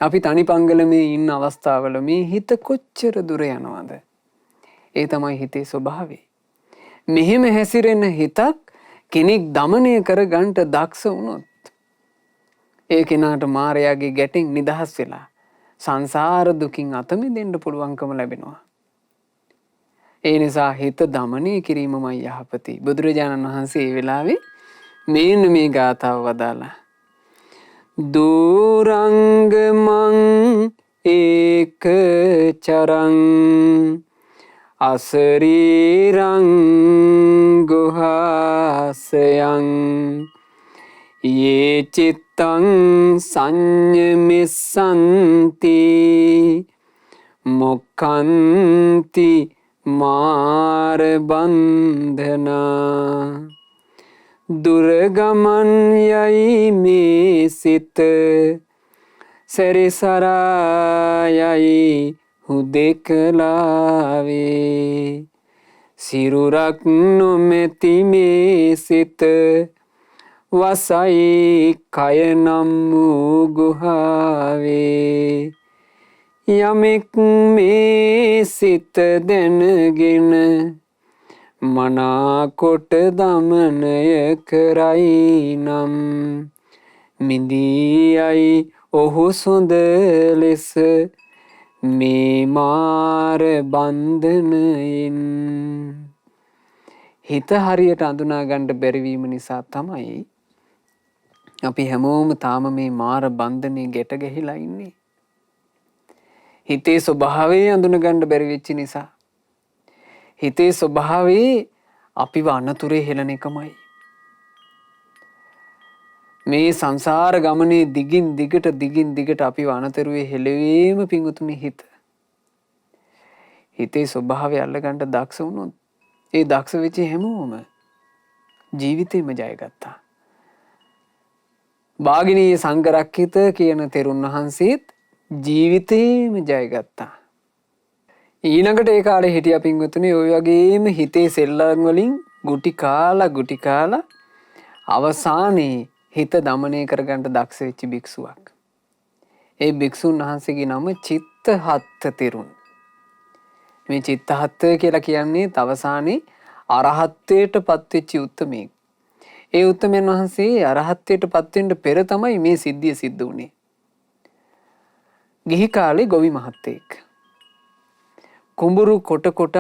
අපි තනි පංගලමේ ඉන්න අවස්ථාවල මේ හිත කොච්චර දුර යනවද? ඒ තමයි හිතේ ස්වභාවය. මෙහෙම හැසිරෙන හිතක් කෙනෙක් দমনය කරගන්න දක්ෂ වුණොත් ඒ කෙනාට මායාවේ ගැටෙන් නිදහස් වෙලා සංසාර දුකින් අත මිදෙන්න පුළුවන්කම ලැබෙනවා. ඒ නිසා හිත দমনය කිරීමමයි යහපති. බුදුරජාණන් වහන්සේ ඒ වෙලාවේ මේන්න මේ ගාථාව වදාලා. දුරංගමං ඒක චරං අසරීරං ගුහාසයං යේ චිත්තං සංයමිස්සන්ති මොක්ඛන්ති මාර බන්ධනා දුරගමන් යයි මේ සිත සැරිසරායයි හුදෙකලාවේ සිරුරක් නොමැති මේ සිත වසයි කය නම් වූ ගුහාවේ යමෙක් මේ සිත දැනගෙන මනාකොට දමනය කරයි නම් මිදීයයි ඔහු සොඳ ලෙස මේ මාර බන්ධනයෙන්. හිත හරියට අඳුනා ගන්න බැරිවීම නිසා තමයි අපි හැමෝම තාම මේ මාර බන්ධනේ ගැට ගැහිලා ඉන්නේ. හිතේ ස්වභාවය අඳුන ගන්න බැරි වෙච්ච නිසා. හිතේ ස්වභාවයේ අපිව අනතුරේ හෙළන එකමයි. මේ සංසාර ගමනේ දිගින් දිගට අපිව අනතුරුවේ හෙළවීම පිංගුතුනි හිත. හිතේ ස්වභාවය අල්ලගන්න දක්ෂ වුණොත් ඒ දක්ෂ වෙච්ච හැමෝම ජීවිතේම ජයගත්තා. භාගිනීය සංඝරක්කිත කියන තෙරුන් වහන්සේත් ජීවිතේම ජයගත්තා. ඊළඟට ඒ කාලේ හිටිය පින්වතුනි ඔය වගේම හිතේ සෙල්ලම් වලින් ගුටි කාලා අවසානයේ හිත দমনය කරගන්න දක්ෂ වෙච්ච භික්ෂුවක්. ඒ භික්ෂුන් වහන්සේගේ නම චිත්තහත්ථ තෙරුන්. මේ චිත්තහත්ථ කියලා කියන්නේ අවසානයේ අරහත්ත්වයට පත්වෙච්ච උත්තමයෙක්. ඒ උත්තමයන් වහන්සේ අරහත්ත්වයට පත් වෙන්න පෙර තමයි මේ සිද්ධිය සිද්ධ වුණේ. ගිහි කාලේ ගොවි මහත්තයෙක් කුඹුරු කොට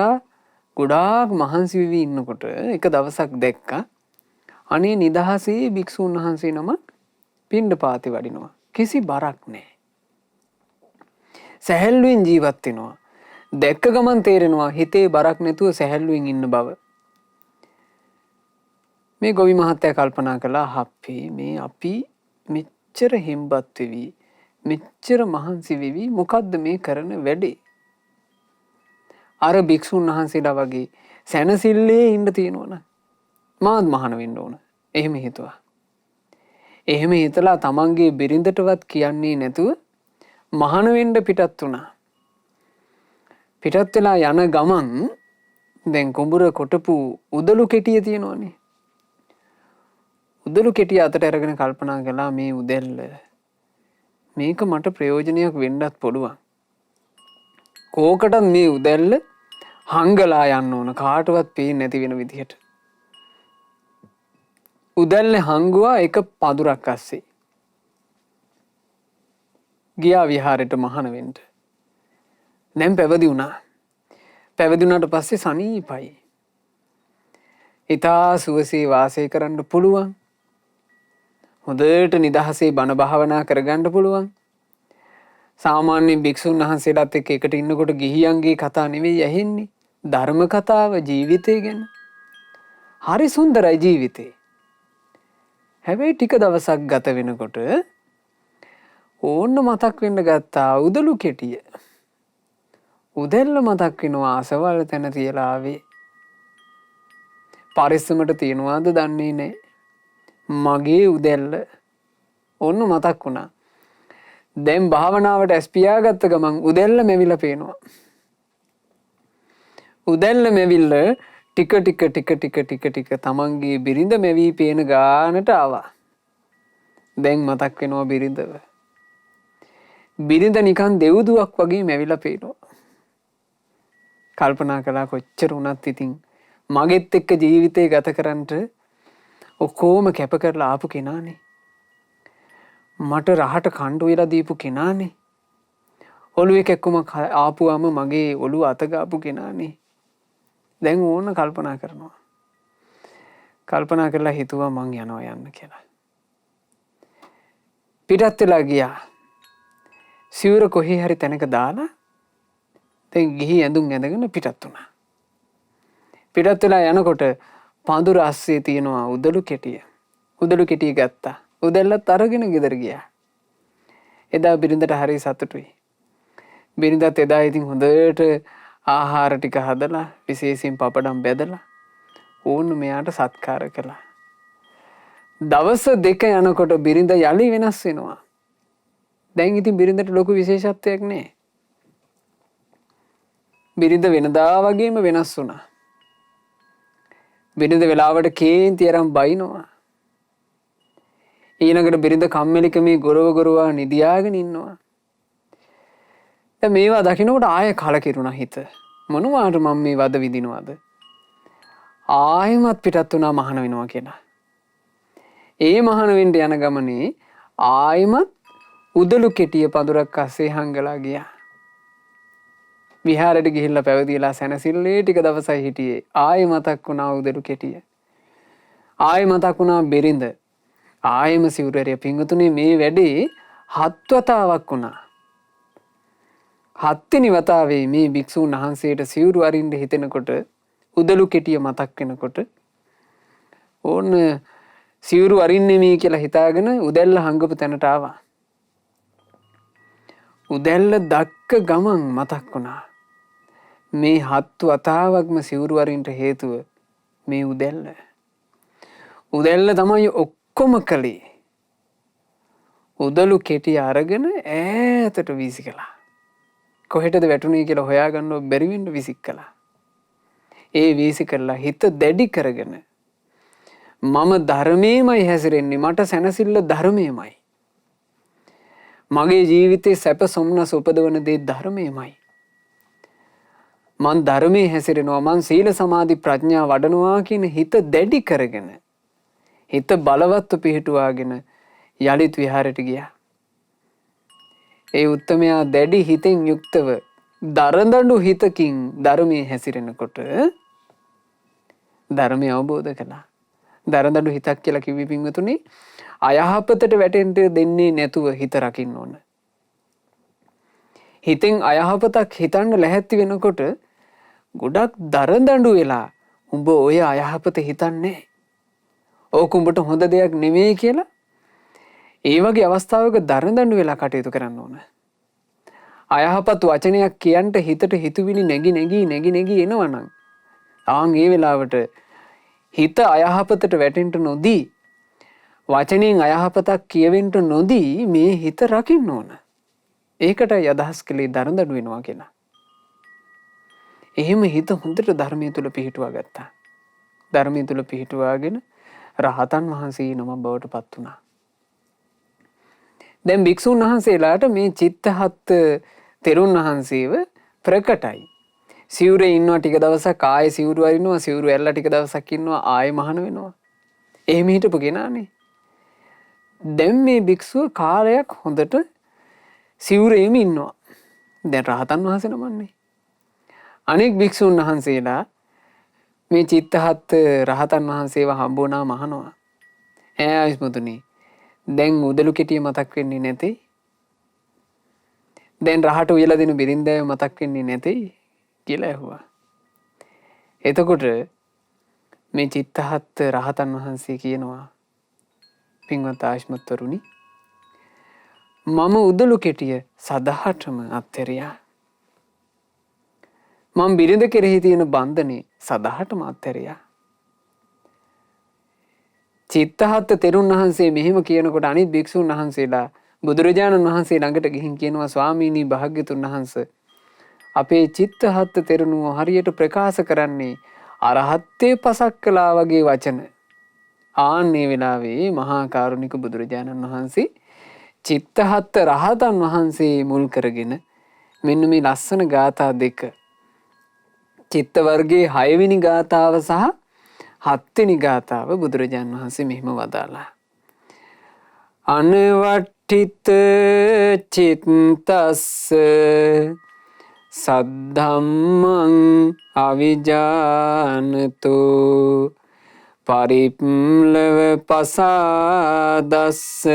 ගොඩාක් මහන්සි වෙවි ඉන්නකොට එක දවසක් දැක්කා අනේ නිදහසේ භික්ෂුන් වහන්සේ නමක් පිණ්ඩපාතේ වඩිනවා. කිසි බරක් නැහැ. සැහැල්ලුවෙන් ජීවත් වෙනවා. දැක්ක ගමන් තේරෙනවා හිතේ බරක් නැතුව සැහැල්ලුවෙන් ඉන්න බව. මේ ගොවි මහත්තයා කල්පනා කළා මේ අපි මෙච්චර හිම්බත් වෙවි මෙච්චර මහන්සි වෙවි මොකද්ද මේ කරන වැඩේ? අර භික්ෂුන් වහන්සේලා වගේ සැනසille ඉන්න තියෙනවනේ. මාත් මහාන වෙන්න ඕන. එහෙම හිතුවා. එහෙම හිතලා තමන්ගේ බිරිඳටවත් කියන්නේ නැතුව මහාන වෙන්න පිටත් වුණා. පිටත් වෙලා යන ගමන් දැන් කුඹුර කොටපු උදළු කෙටිය තියෙනවනේ. උදළු කෙටිය අතට අරගෙන කල්පනා කළා මේ උදැල්ල මේක මට ප්‍රයෝජනයක් වෙන්නත් පුළුවන්. කෝකටත් මේ උදැල්ල හංගලා යන්න ඕන කාටවත් පේන්නේ නැති වෙන විදිහට. උදැල්ල හංගුවා එක පඳුරක් අස්සේ. ගියා විහාරයට මහාන වෙන්න. දැන් පැවිදි වුණා. පැවිදි වුණාට පස්සේ සනීපයි. ඊතා සුවසේ වාසය කරන්න පුළුවන්. හොඳට නිදහසේ බණ භාවනා කරගන්න පුළුවන්. සාමාන්‍ය භික්ෂුන් වහන්සේලාත් එක්ක එකට ඉන්නකොට ගිහියන්ගේ කතා නෙවෙයි ඇහෙන්නේ. ධර්ම කතාව ජීවිතය ගැන. හරි සුන්දරයි ජීවිතේ. හැබැයි ටික දවසක් ගත වෙනකොට ඕන්න මතක් වෙන්න ගත්තා උදළු කෙටිය. උදැල්ල මතක් වෙනවා අසවල් තැන තියලා ආවේ. පරිස්සමට තියනවාද දන්නේ නැහැ. මගේ උදැල්ල ඕන්න මතක් වුණා. දැන් භාවනාවට ඇස් පියාගත්ත ගමන් උදැල්ල මෙවිලා පේනවා. උදැල්ල මෙවිල්ල ටික තමන්ගේ බිරිඳ මෙවී පේන ගානට ආවා. දැන් මතක් වෙනවා බිරිඳව. බිරිඳ නිකන් දෙව්දුවක් වගේ මැවිලා පේනවා. කල්පනා කළා කොච්චර වුණත් ඉතින් මගෙත් එක්ක ජීවිතේ ගත කරන්නට ඔක්කොම කැප කරලා ආපු කෙනානේ. මට රහට කණ්ඩු වෙලා දීපු කෙනානේ. ඔළුවේ කැක්කුමක් ආපුවම මගේ ඔළුව අත ගාපු කෙනානේ. දැන් ඕන කල්පනා කරනවා. කල්පනා කරලා හිතුවා මං යනවා යන්න කියලා. පිටත් වෙලා ගියා. සිවුර කොහේ හරි තැනක දාලා දැන් ගිහි ඇඳුම් ඇඳගෙන පිටත් වුණා. පිටත් වෙලා යනකොට පඳුර අස්සේ තියෙනවා උදළු කෙටිය. උදළු කෙටිය ගත්තා. උදැල්ලත් අරගෙන ගෙදර ගියා. එදා බිරිඳට හරි සතුටුයි. බිරිඳත් එදා ඉතින් හොඳට ආහාර ටික හදලා විශේෂයෙන් පපඩම් බෙදලා ඕන්න මෙයාට සත්කාර කළා. දවස් දෙක යනකොට බිරිඳ යලි වෙනස් වෙනවා. දැන් ඉතින් බිරිඳට ලොකු විශේෂත්වයක් නැහැ. බිරිඳ වෙනදා වගේම වෙනස් වුණා. බිරිඳ වෙලාවට කේන්ති අරන් බයිනවා. ඊළඟට බිරිඳ කම්මැලිකමේ ගොරවා නිදියාගෙන ඉන්නවා. දැන් මේවා දකින්නකොට ආයෙ කලකිරුණා හිත. මොනවාට මම මේ වද විඳිනවද? ආයෙමත් පිටත් වුණා මහාන වෙනවා කියලා. ඒ මහාන වෙන්න යන ගමනේ ආයෙමත් උදළු කෙටිය පඳුරක් අස්සේ හංගලා ගියා. විහාරයට ගිහිල්ලා පැවිදිලා සැනසille ටික දවසයි හිටියේ. ආයෙ මතක් වුණා උදළු කෙටිය. ආයෙ මතක් වුණා බිරිඳ. ආයෙම සිවුරේ පිංගුතුනේ මේ වැඩේ 7 වතාවක් වුණා. 7 වෙනි වතාවේ මේ භික්ෂුන් වහන්සේට සිවුරු අරින්න හිතෙනකොට උදළු කෙටිය මතක් වෙනකොට ඕන්න සිවුරු අරින්නේ මේ කියලා හිතාගෙන උදැල්ල හංගපු තැනට ආවා. උදැල්ල දැක්ක ගමන් මතක් වුණා. මේ 7 වතාවක්ම සිවුරු අරින්න හේතුව මේ උදැල්ල. උදැල්ල තමයි ඔක්කොම කළේ. උදළු කෙටිය අරගෙන ඈතට වීසි කළා. කොහෙටද වැටුනේ කියලා හොයාගන්න බැරි වෙන්න විසික් කළා. ඒ වීසි කරලා හිත දැඩි කරගෙන මම ධර්මයේමයි හැසිරෙන්නේ. මට සැනසෙල්ල ධර්මයේමයි. මගේ ජීවිතේ සැප සොම්නස උපදවන දේ ධර්මයේමයි. මං ධර්මයේ හැසිරෙනවා. මං සීල සමාධි ප්‍රඥා වඩනවා කියන හිත දැඩි කරගෙන හිත බලවත්ව පිහිටුවාගෙන යලිත් විහාරයට ගියා. ඒ උත්තමයා දැඩි හිතෙන් යුක්තව දරදඬු හිතකින් ධර්මයේ හැසිරෙනකොට ධර්මය අවබෝධ කළා. දරදඬු හිතක් කියලා කිව්වේ පින්වතුනි අයහපතට වැටෙන්න දෙන්නේ නැතුව හිත රකින්න ඕන. හිතෙන් අයහපතක් හිතන්න ලැහැත්ති වෙනකොට ගොඩක් දරදඬු වෙලා උඹ ඔය අයහපත හිතන්නේ ඕක උඹට හොඳ දෙයක් නෙමෙයි කියලා ඒ වගේ අවස්ථාවක දරදඬු වෙලා කටයුතු කරන්න ඕන. අයහපත් වචනයක් කියන්ට හිතට හිතුවිලි නැగి එනවනම් ආන් ඒ වෙලාවට හිත අයහපතට වැටෙන්න නොදී වචනෙන් අයහපතක් කියවෙන්න නොදී මේ හිත රකින්න ඕන. ඒකටයි අදහස් කළේ දරදඬු වෙනවා කියලා. එහෙම හිත හොඳට ධර්මයේ තුල පිහිටුවා ගත්තා. ධර්මයේ තුල පිහිටුවාගෙන රහතන් වහන්සේ නම බවට පත් වුණා. දැන් භික්ෂුන් වහන්සේලාට මේ චිත්තහත් තෙරුන් වහන්සේව ප්‍රකටයි. සිවුරේ ඉන්නවා ටික දවසක් ආයෙ සිවුරු අරිනවා, සිවුරු ඇල්ලලා ටික දවසක් ඉන්නවා ආයෙ මහාන වෙනවා. එහෙම හිටපු කෙනානේ. දැන් මේ භික්ෂුව කාලයක් හොඳට සිවුරේම ඉන්නවා. දැන් රහතන් වහන්සේ නමන්නේ. අනෙක් භික්ෂුන් වහන්සේලා මේ චිත්තහත් රහතන් වහන්සේව හම්බ වුණා මහනවා. ආයස්මතුනි දැන් උදළු කෙටිය මතක් වෙන්නේ නැතේ. දැන් රහට උයලා දෙන බිරින්දෑව මතක් වෙන්නේ නැතේ කියලා ඇහුවා. එතකොට මේ චිත්තහත් රහතන් වහන්සේ කියනවා පින්වත් ආයස්මත්වරුනි මම උදළු කෙටිය සදහටම අත්හැරියා. මම බිරිඳ කෙරෙහි තියෙන බන්ධනේ සදහටම අත්හැරියා. චිත්තහත් තෙරුන් වහන්සේ මෙහෙම කියනකොට අනිත් භික්ෂුන් වහන්සේලා බුදුරජාණන් වහන්සේ ළඟට ගිහින් කියනවා ස්වාමීනි භාග්‍යතුන් වහන්සේ අපේ චිත්තහත් තෙරුණුව හරියට ප්‍රකාශ කරන්නේ අරහත්ත්වේ පසක් කළා වගේ වචන. ආන්නේ වෙලාවේ මහා කරුණික බුදුරජාණන් වහන්සේ චිත්තහත් රහතන් වහන්සේ මුල් කරගෙන මෙන්න මේ ලස්සන ගාථා දෙක චිත්ත වර්ගයේ 6 වෙනි ගාථාව සහ 7 වෙනි ගාථාව බුදුරජාණන් වහන්සේ මෙහිම වදාලා. අනවට්ඨිත චිත්තස්ස සද්ධම්මං අවිජානතෝ පරිප්ලව පසාදස්ස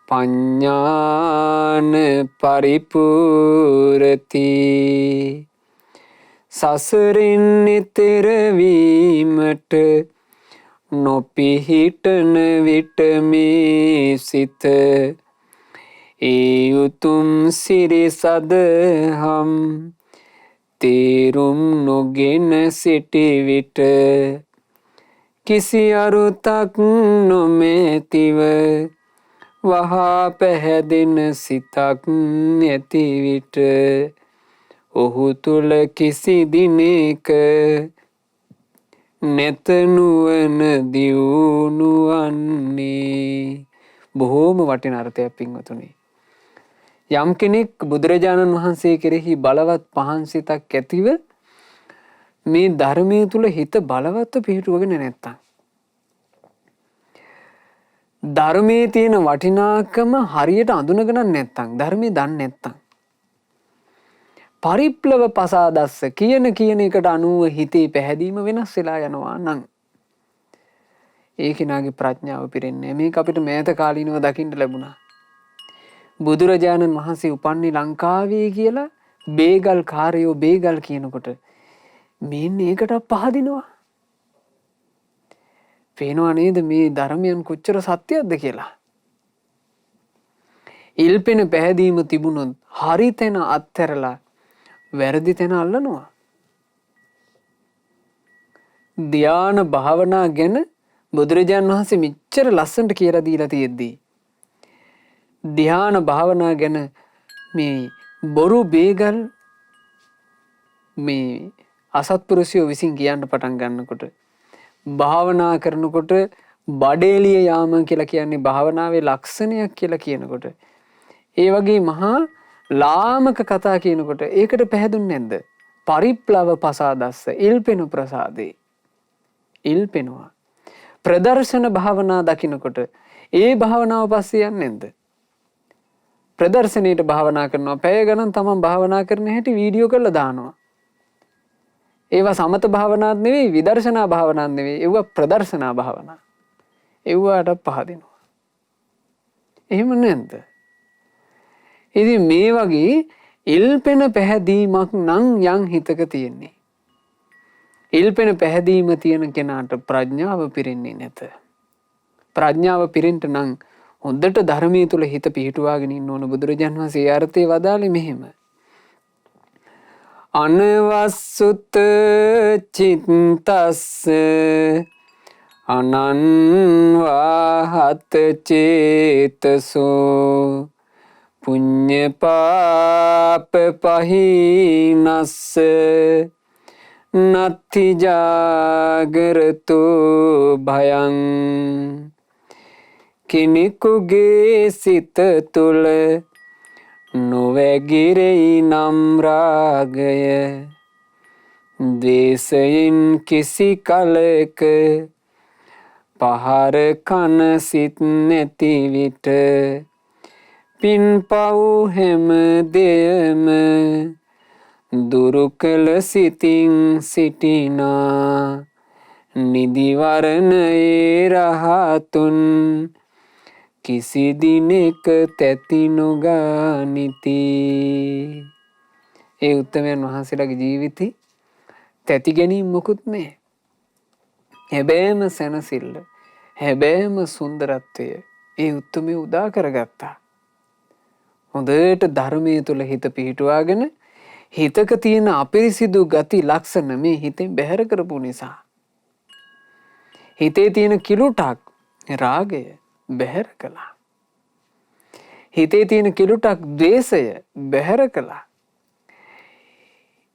පඤ්ඤාන පරිපූර්ති සසරින් නිතර වීමට නොපිහිටන විට මේ සිත ඒ උතුම් සිරි සදහම් තේරුම් නොගෙන සිටි විට කිසි අරුතක් නොමැතිව වහා පැහැදෙන සිතක් ඇති විට ඔහු තුල කිසි දිනක නැත නුවණ දියුණු වන්නේ. බොහෝම වටින අර්ථයක් පින්වතුනි. යම් කෙනෙක් බුදුරජාණන් වහන්සේ කෙරෙහි බලවත් පහන් සිතක් ඇතිව මේ ධර්මයේ තුල හිත බලවත්ව පිහිටුවගෙන නැත්තම් ධර්මයේ තියෙන වටිනාකම හරියට අඳුනගෙන නැත්තම් ධර්මයේ දන්නේ නැත්තම් පරිප්ලව පසාදස්ස කියන එකට අනුව හිතේ පැහැදීම වෙනස් වෙලා යනවා නම් ඒ කෙනාගේ ප්‍රඥාව පිරෙන්නේ. මේක අපිට මෑත කාලීනව දකින්න ලැබුණා. බුදුරජාණන් වහන්සේ උපන්නේ ලංකාවේ කියලා බේගල් කාර්යෝ බේගල් කියනකොට මෙන්න ඒකට පහදිනවා. පේනවා නේද මේ ධර්මයන් කොච්චර සත්‍යයක්ද කියලා. ඉල්පෙන පැහැදීම තිබුණොත් හරි තැන අත්හැරලා වැරදි තැන අල්ලනවා. ධ්‍යාන භාවනා ගැන බුදුරජාණන් වහන්සේ මෙච්චර ලස්සනට කියලා දීලා තියෙද්දී ධ්‍යාන භාවනා ගැන මේ බොරු බේගල් මේ අසත්පුරුෂයෝ විසින් කියන්න පටන් ගන්නකොට භාවනා කරනකොට බඩේලිය යාම කියලා කියන්නේ භාවනාවේ ලක්ෂණයක් කියලා කියනකොට ඒ වගේ මහා ලාමක කතා කියනකොට ඒකට පැහැදුන්නේ නැද්ද? පරිප්ලව පසාදස්ස ඉල්පෙන ප්‍රසාදේ ඉල්පෙනවා. ප්‍රදර්ශන භාවනා දකින්නකොට ඒ භාවනාව පස්සේ යන්නේ නැද්ද? ප්‍රදර්ශනීයට භාවනා කරනවා පැය ගණන් තමන් භාවනා කරන හැටි වීඩියෝ කරලා දානවා. ඒවා සමත භාවනාවක් නෙවෙයි විදර්ශනා භාවනාවක් නෙවෙයි ඒවා ප්‍රදර්ශනා භාවනා. ඒවට පහදිනවා. එහෙම නැද්ද? ඉතින් මේ වගේ ඉල්පෙන පැහැදීමක් නම් යම් හිතක තියෙන්නේ. ඉල්පෙන පැහැදීම තියෙන කෙනාට ප්‍රඥාව පිරෙන්නේ නැත. ප්‍රඥාව පිරෙන්න නම් හොඳට ධර්මයේ තුල හිත පිහිටුවාගෙන ඉන්න ඕන. බුදුරජාණන් වහන්සේ අර්ථය වදාළේ මෙහෙම. අනවස්සුත චිත්තස්ස අනන්වාහත චේතසෝ පුඤ්ඤ පාප පහිනස්ස නත්ති ජාගරතු භයං. කෙනෙකුගේ සිත තුළ නොවැගිරෙයි නම් රාගය, ද්වේෂයෙන් කිසි කලක පහර කන සිත් නැති විට පින් පව් හැම දෙයම දුරු කළ සිතින් සිටිනා නිදිවරණයේ රහතුන් කිසි දිනෙක තැති නොගනිති. ඒ උත්තමයන් වහන්සේලාගේ ජීවිතේ තැති ගැනීම මොකුත් නැහැ. හැබෑම සැනසෙල්ල, හැබෑම සුන්දරත්වය ඒ උත්තමය උදා කරගත්තා. හොඳට ධර්මයේ තුල හිත පිහිටුවාගෙන හිතක තියෙන අපිරිසිදු ගති ලක්ෂණ මේ හිතෙන් බැහැර කරපු නිසා, හිතේ තියෙන කිලුටක් රාගය බැහැර කළා. හිතේ තියෙන කිලුටක් ද්වේෂය බැහැර කළා.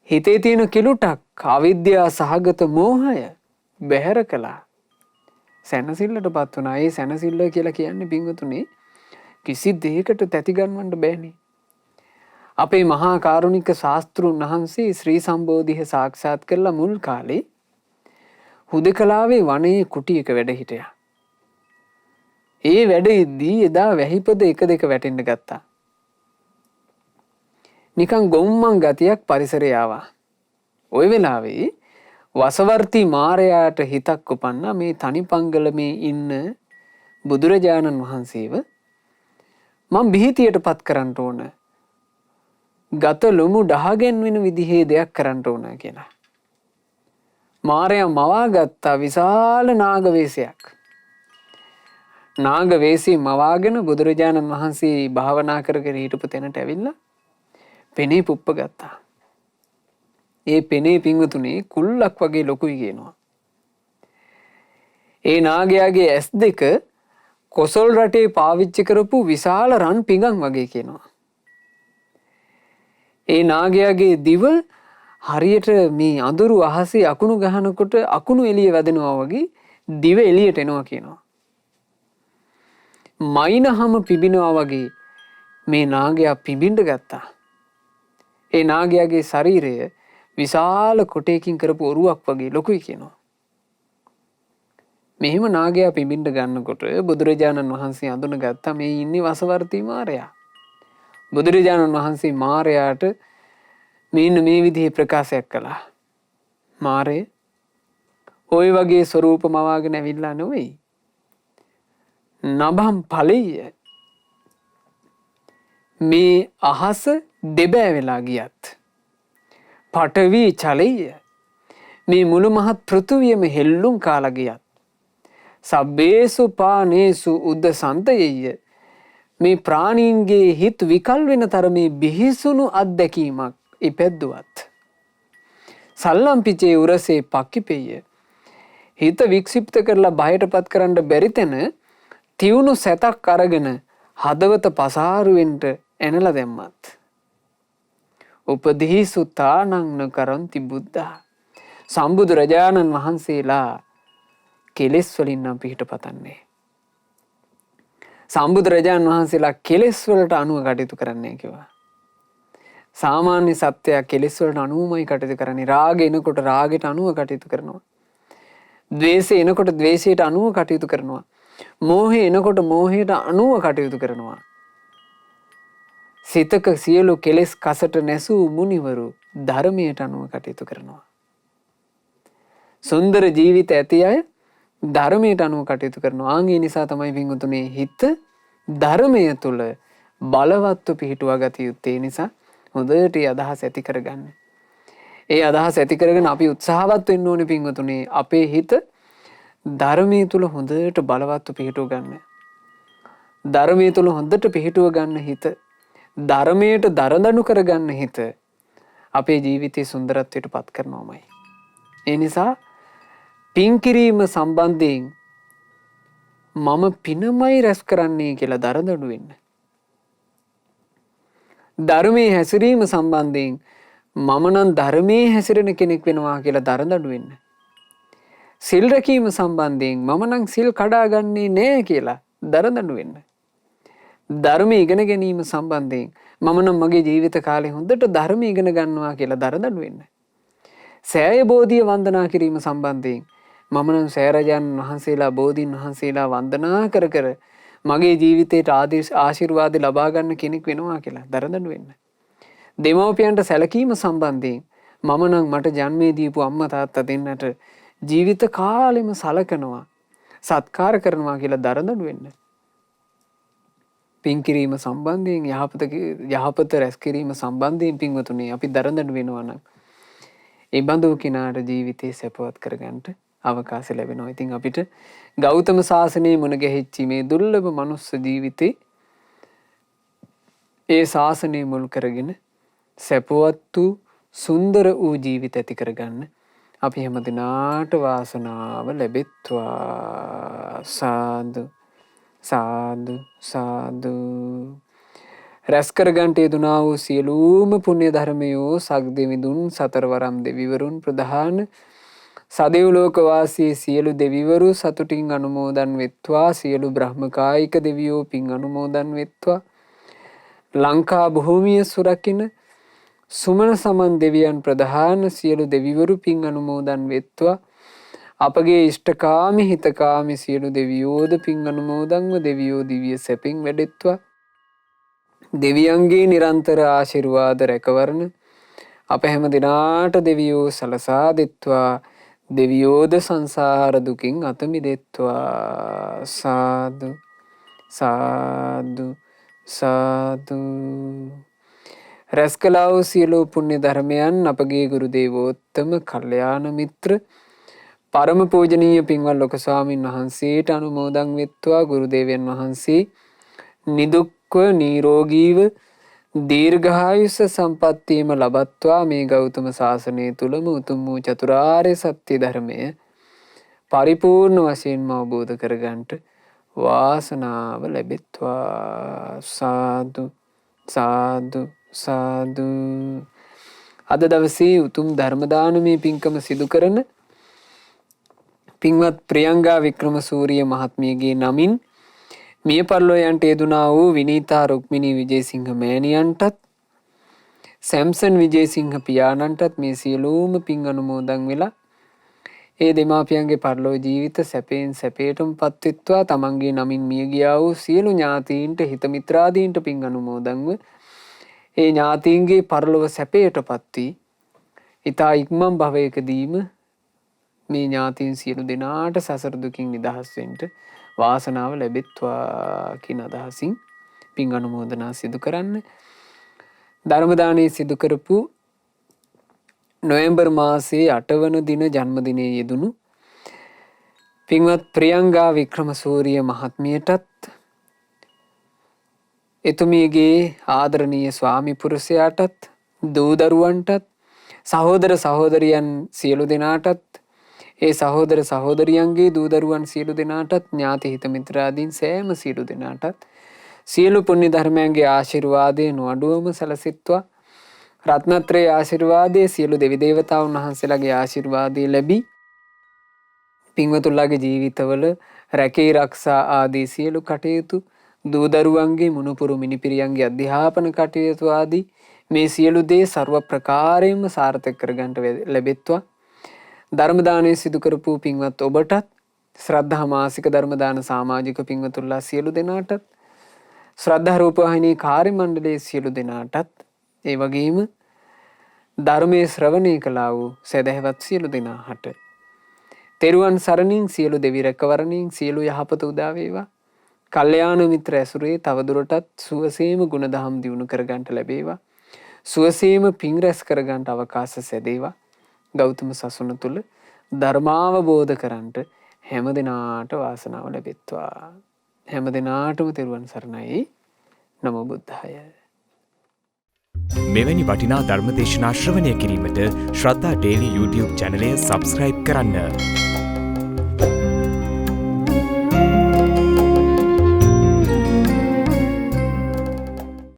හිතේ තියෙන කිලුටක් අවිද්‍යාව සහගත මෝහය බැහැර කළා. සැනසෙල්ලටපත් වුණා. ඒ සැනසෙල්ල කියලා කියන්නේ පින්වතුනි කිසි දෙයකට තැති ගන්නවන්න බෑනේ. අපේ මහා කාරුණික ශාස්ත්‍රුන් වහන්සේ ශ්‍රී සම්බෝධිය සාක්ෂාත් කරලා මුල් කාලේ හුදකලාවේ වනයේ කුටියක වැඩ හිටියා. ඒ වැඩ ඉද්දී එදා වැහිපොද 1-2 වැටෙන්න ගත්තා. නිකන් ගොම්මන් ගතියක් පරිසරය ආවා. ওই වෙලාවේ වසවර්ති මාරයාට හිතක් උපන්නා මේ තනිපංගලමේ ඉන්න බුදුරජාණන් වහන්සේව මම බිහිතියටපත් කරන්න ඕන. ගත ලොමු ඩහගෙන වෙන විදිහේ දෙයක් කරන්න ඕන කියලා. මාරයා මවා ගත්තා විශාල නාග වේශයක්. නාග වේශي මවාගෙන බුදුරජාණන් වහන්සේ භාවනා කරගෙන හිටපු තැනට ඇවිල්ලා පෙනේ පුප්ප ගත්තා. ඒ පෙනේ පිංගුතුනේ කුල්ලක් වගේ ලොකුයි කියනවා. ඒ නාගයාගේ S2 කොසල් රටේ පාවිච්චි කරපු විශාල රන් පිඟන් වගේ කියනවා. ඒ නාගයාගේ දිව හරියට මේ අඳුරු අහසේ අකුණු ගහනකොට අකුණු එළිය වැදෙනවා වගේ දිව එළියට එනවා කියනවා. මයින්හම පිබිනවා වගේ මේ නාගයා පිබින්න ගත්තා. ඒ නාගයාගේ ශරීරය විශාල කොටයකින් කරපු ඔරුවක් වගේ ලොකුයි කියනවා. මෙහෙම නාගයා පිබින්න ගන්නකොට බුදුරජාණන් වහන්සේ අඳුනගත්තා මේ ඉන්නේ වසවර්ති මාරයා. බුදුරජාණන් වහන්සේ මාරයාට මෙන්න මේ විදිහේ ප්‍රකාශයක් කළා. මාරේ ඔය වගේ ස්වරූප මවාගෙන ඇවිල්ලා නෙවෙයි. නබම් ඵලෙය මේ අහස දෙබෑ වෙලා ගියත් පඨවි චලෙය මේ මුළු මහත් පෘථුවියම හෙල්ලුම් කාලා ගියත් සබ්බේසු පානේසු උද්දසන්තයෙය මේ ප්‍රාණීන්ගේ හිත විකල් වෙන තරමේ බිහිසුණු අත්දැකීමක් ඉපැද්දුවත් සල්ලම්පිචේ උරසේ පක්කිපෙය හිත වික්ෂිප්ත කරලා බයටපත් කරන්න බැරි තැන තියුණු සැතක් අරගෙන හදවත පසාරුවෙන්ට එනලා දැම්මත් උපදීසු තානං කරන්ති බුද්ධා සම්බුදු රජාණන් වහන්සේලා කෙලෙස් වලින් නම් පිහිට පතන්නේ. සම්බුදු රජාණන් වහන්සේලා කෙලෙස් වලට අනුව කටයුතු කරන්නේ කිව්වා. සාමාන්‍ය සත්‍යය කෙලෙස් වලට අනුවමයි කටයුතු කරන්නේ. රාග එනකොට රාගයට අනුව කටයුතු කරනවා. ද්වේෂය එනකොට ද්වේෂයට අනුව කටයුතු කරනවා. මෝහය එනකොට මෝහයට අනුව කටයුතු කරනවා. සිතක සියලු කෙලෙස් කසට නැසූ මුනිවරු ධර්මයට අනුව කටයුතු කරනවා. සුන්දර ජීවිත ඇති අය ධර්මයට අනුව කටයුතු කරනවා. ආන්ගේ නිසා තමයි පින්වතුනි හිත ධර්මය තුල බලවත්ව පිහිටුවා ගත යුත්තේ. නිසා හොඳට ඒ අදහස් ඇති කරගන්න. ඒ අදහස් ඇති කරගෙන අපි උත්සාහවත් වෙන්න ඕනේ පින්වතුනි. අපේ හිත ධර්මයේ තුල හොඳට බලවත්ව පිහිටුව ගන්න. ධර්මයේ තුල හොඳට පිහිටුව ගන්න හිත, ධර්මයට දරදඬු කරගන්න හිත අපේ ජීවිතයේ සුන්දරත්වයට පත් කරනවාමයි. ඒ නිසා පින් කිරීම සම්බන්ධයෙන් මම පිනමයි රැස් කරන්නේ කියලා දරදඬු වෙන්න. ධර්මයේ හැසිරීම සම්බන්ධයෙන් මම නම් ධර්මයේ හැසිරෙන කෙනෙක් වෙනවා කියලා දරදඬු වෙන්න. සිල් රැකීම සම්බන්ධයෙන් මම නම් සිල් කඩාගන්නේ නෑ කියලා දරදඬු වෙන්න. ධර්ම ඉගෙන ගැනීම සම්බන්ධයෙන් මම නම් මගේ ජීවිත කාලේ හොඳට ධර්ම ඉගෙන ගන්නවා කියලා දරදඬු වෙන්න. සෑය බෝධිය වන්දනා කිරීම සම්බන්ධයෙන් මම නම් සෑරජාන් වහන්සේලා බෝධීන් වහන්සේලා වන්දනා කර කර මගේ ජීවිතයට ආශිර්වාද ලබා ගන්න කෙනෙක් වෙනවා කියලා දරදඬු වෙන්න. දෙමව්පියන්ට සැලකීම සම්බන්ධයෙන් මම නම් මට ජන්මේ දීපු අම්මා තාත්තා දෙන්නට ජීවිත කාලෙම සලකනවා, සත්කාර කරනවා කියලා දරදඬු වෙන්න. පින් කිරීම සම්බන්ධයෙන් යහපත රැස් කිරීම සම්බන්ධයෙන් පින්වතුනි අපි දරදඬු වෙනවා නම් ඒ බඳු කෙනාට ජීවිතේ සැපවත් කරගන්න අවකාශ ලැබෙනවා. ඉතින් අපිට ගෞතම සාසනයේ මුණ ගැහිච්ච මේ දුර්ලභ මනුස්ස ජීවිතේ ඒ ශාසනය මුල් කරගෙන සැපවත් වූ සුන්දර වූ ජීවිත ඇති කරගන්න අපි හැම දිනාට වාසනාව ලැබෙත්වා. සාදු සාදු සාදු. රැස් කරගන්ට යෙදුනා වූ සියලුම පුණ්‍ය ධර්මයෝ සග්දෙවිඳුන් සතරවරම් දෙවිවරුන් ප්‍රධාන සදෙව්ලෝක වාසී සියලු දෙවිවරු සතුටින් අනුමෝදන් වෙත්වා. සියලු බ්‍රහ්මකායික දෙවියෝ පින් අනුමෝදන් වෙත්වා. ලංකා භූමිය සුරකින සුමන සමන් දෙවියන් ප්‍රධාන සියලු දෙවිවරු පින් අනුමෝදන් වෙත්වා. අපගේ ඉෂ්ඨකාමී හිතකාමී සියලු දෙවියෝද පින් අනුමෝදන්ව දෙවියෝ දිව්‍ය සැපින් වැඩෙත්වා. දෙවියන්ගේ නිරන්තර ආශිර්වාද රැකවරණ අප හැම දිනාට දෙවියෝ සලසා දෙත්වා. දෙවියෝද සංසාර දුකින් අත මිදෙත්වා. සාදු සාදු සාදු. රැස් කළා වූ සියලු පුණ්‍ය ධර්මයන් අපගේ ගුරු දේවෝත්තම කල්යාණ මිත්‍ර පරම පූජනීය පින්වත් ලොකු ස්වාමීන් වහන්සේට අනුමෝදන් වෙත්වා. ගුරු දේවයන් වහන්සේ නිදුක්ව නිරෝගීව දීර්ඝායුෂ සම්පන්නියම ලබත්වා. මේ ගෞතම සාසනය තුලම උතුම් වූ චතුරාර්ය සත්‍ය ධර්මය පරිපූර්ණ වශයෙන්ම අවබෝධ කරගන්නට වාසනාව ලැබෙත්වා. සාදු සාදු සාදු. අද දවසේ උතුම් ධර්ම දානමය පින්කම සිදු කරන පින්වත් ප්‍රියංගා වික්‍රමසූරිය මහත්මියගේ නමින් මිය පරලෝ යන්ට යෙදුනා වූ විනීතා රුක්මිනී විජේසිංහ මෑණියන්ටත් සැම්සන් විජේසිංහ පියාණන්ටත් මේ සියලුම පින් අනුමෝදන් වෙලා ඒ දෙමාපියන්ගේ පරලෝ ජීවිත සැපයෙන් සැපයටම පත්වෙත්වා. තමන්ගේ නමින් මිය ගියා වූ සියලු ඥාතීන්ට හිත මිත්‍රාදීන්ට පින් අනුමෝදන්ව ඒ ඥාතීන්ගේ පරලොව සැපයටපත් වී ඊතා ඉක්මන් භවයකදීම මේ ඥාතීන් සියලු දෙනාට සසර දුකින් නිදහස් වෙන්න වාසනාව ලැබෙත්වා කියන අදහසින් පින් අනුමෝදනා සිදු කරන්න. ධර්ම දානයේ සිදු කරපු නොවැම්බර් මාසයේ 8 වන දින ජන්මදිනයේ යෙදුණු පින්වත් ප්‍රියංගා වික්‍රමසූරිය මහත්මියටත් එතුමියගේ ආදරණීය ස්වාමි පුරුෂයාටත් දූ දරුවන්ටත් සහෝදර සහෝදරියන් සියලු දෙනාටත් ඒ සහෝදර සහෝදරියන්ගේ දූ දරුවන් සියලු දෙනාටත් ඥාති හිත මිත්‍රාදීන් සෑම සියලු දෙනාටත් සියලු පුණ්‍ය ධර්මයන්ගේ ආශිර්වාදය නොඅඩුවම සැලසෙත්වා. රත්නත්‍රයේ ආශිර්වාදයේ සියලු දෙවි දේවතාවුන් වහන්සේලාගේ ආශිර්වාදය ලැබී පින්වතුන්ලාගේ ජීවිතවල රැකී ආරක්ෂා ආදී සියලු කටයුතු දූ දරුවන්ගේ මුණුපුරු මිනිපිරියන්ගේ අධ්‍යාපන කටයුතු ආදී මේ සියලු දේ ਸਰව ප්‍රකාරයෙන්ම සාර්ථක කරගන්නට ලැබෙත්වා. ධර්ම දානය සිදු කරපු පින්වත් ඔබටත් ශ්‍රද්ධා මාසික ධර්ම දාන සමාජික පින්වතුන්ලා සියලු දෙනාටත් ශ්‍රද්ධා රූපවාහිනී කාර්ය මණ්ඩලයේ සියලු දෙනාටත් ඒ වගේම ධර්මයේ ශ්‍රවණය කළා වූ සදහැවත් සියලු දෙනාට තෙරුවන් සරණින් සියලු දෙවි රැකවරණින් සියලු යහපත උදා වේවා. කල්යාණ මිත්‍ර ඇසුරේ තවදුරටත් සුවසේම ගුණදහම් දියුණු කරගන්නට ලැබේවා. සුවසේම පින් රැස් කරගන්නට අවකාශ සැදේවා. ගෞතම සසුන තුල ධර්මාවබෝධ කරන්නට හැම දිනාට වාසනාව ලැබෙත්වා. හැම දිනාටම තෙරුවන් සරණයි. නමෝ බුද්ධාය. මෙවැනි වටිනා ධර්මදේශනා ශ්‍රවණය කිරීමට ශ්‍රද්ධා ඩේලි YouTube චැනලය සබස්ක්‍රයිබ් කරන්න.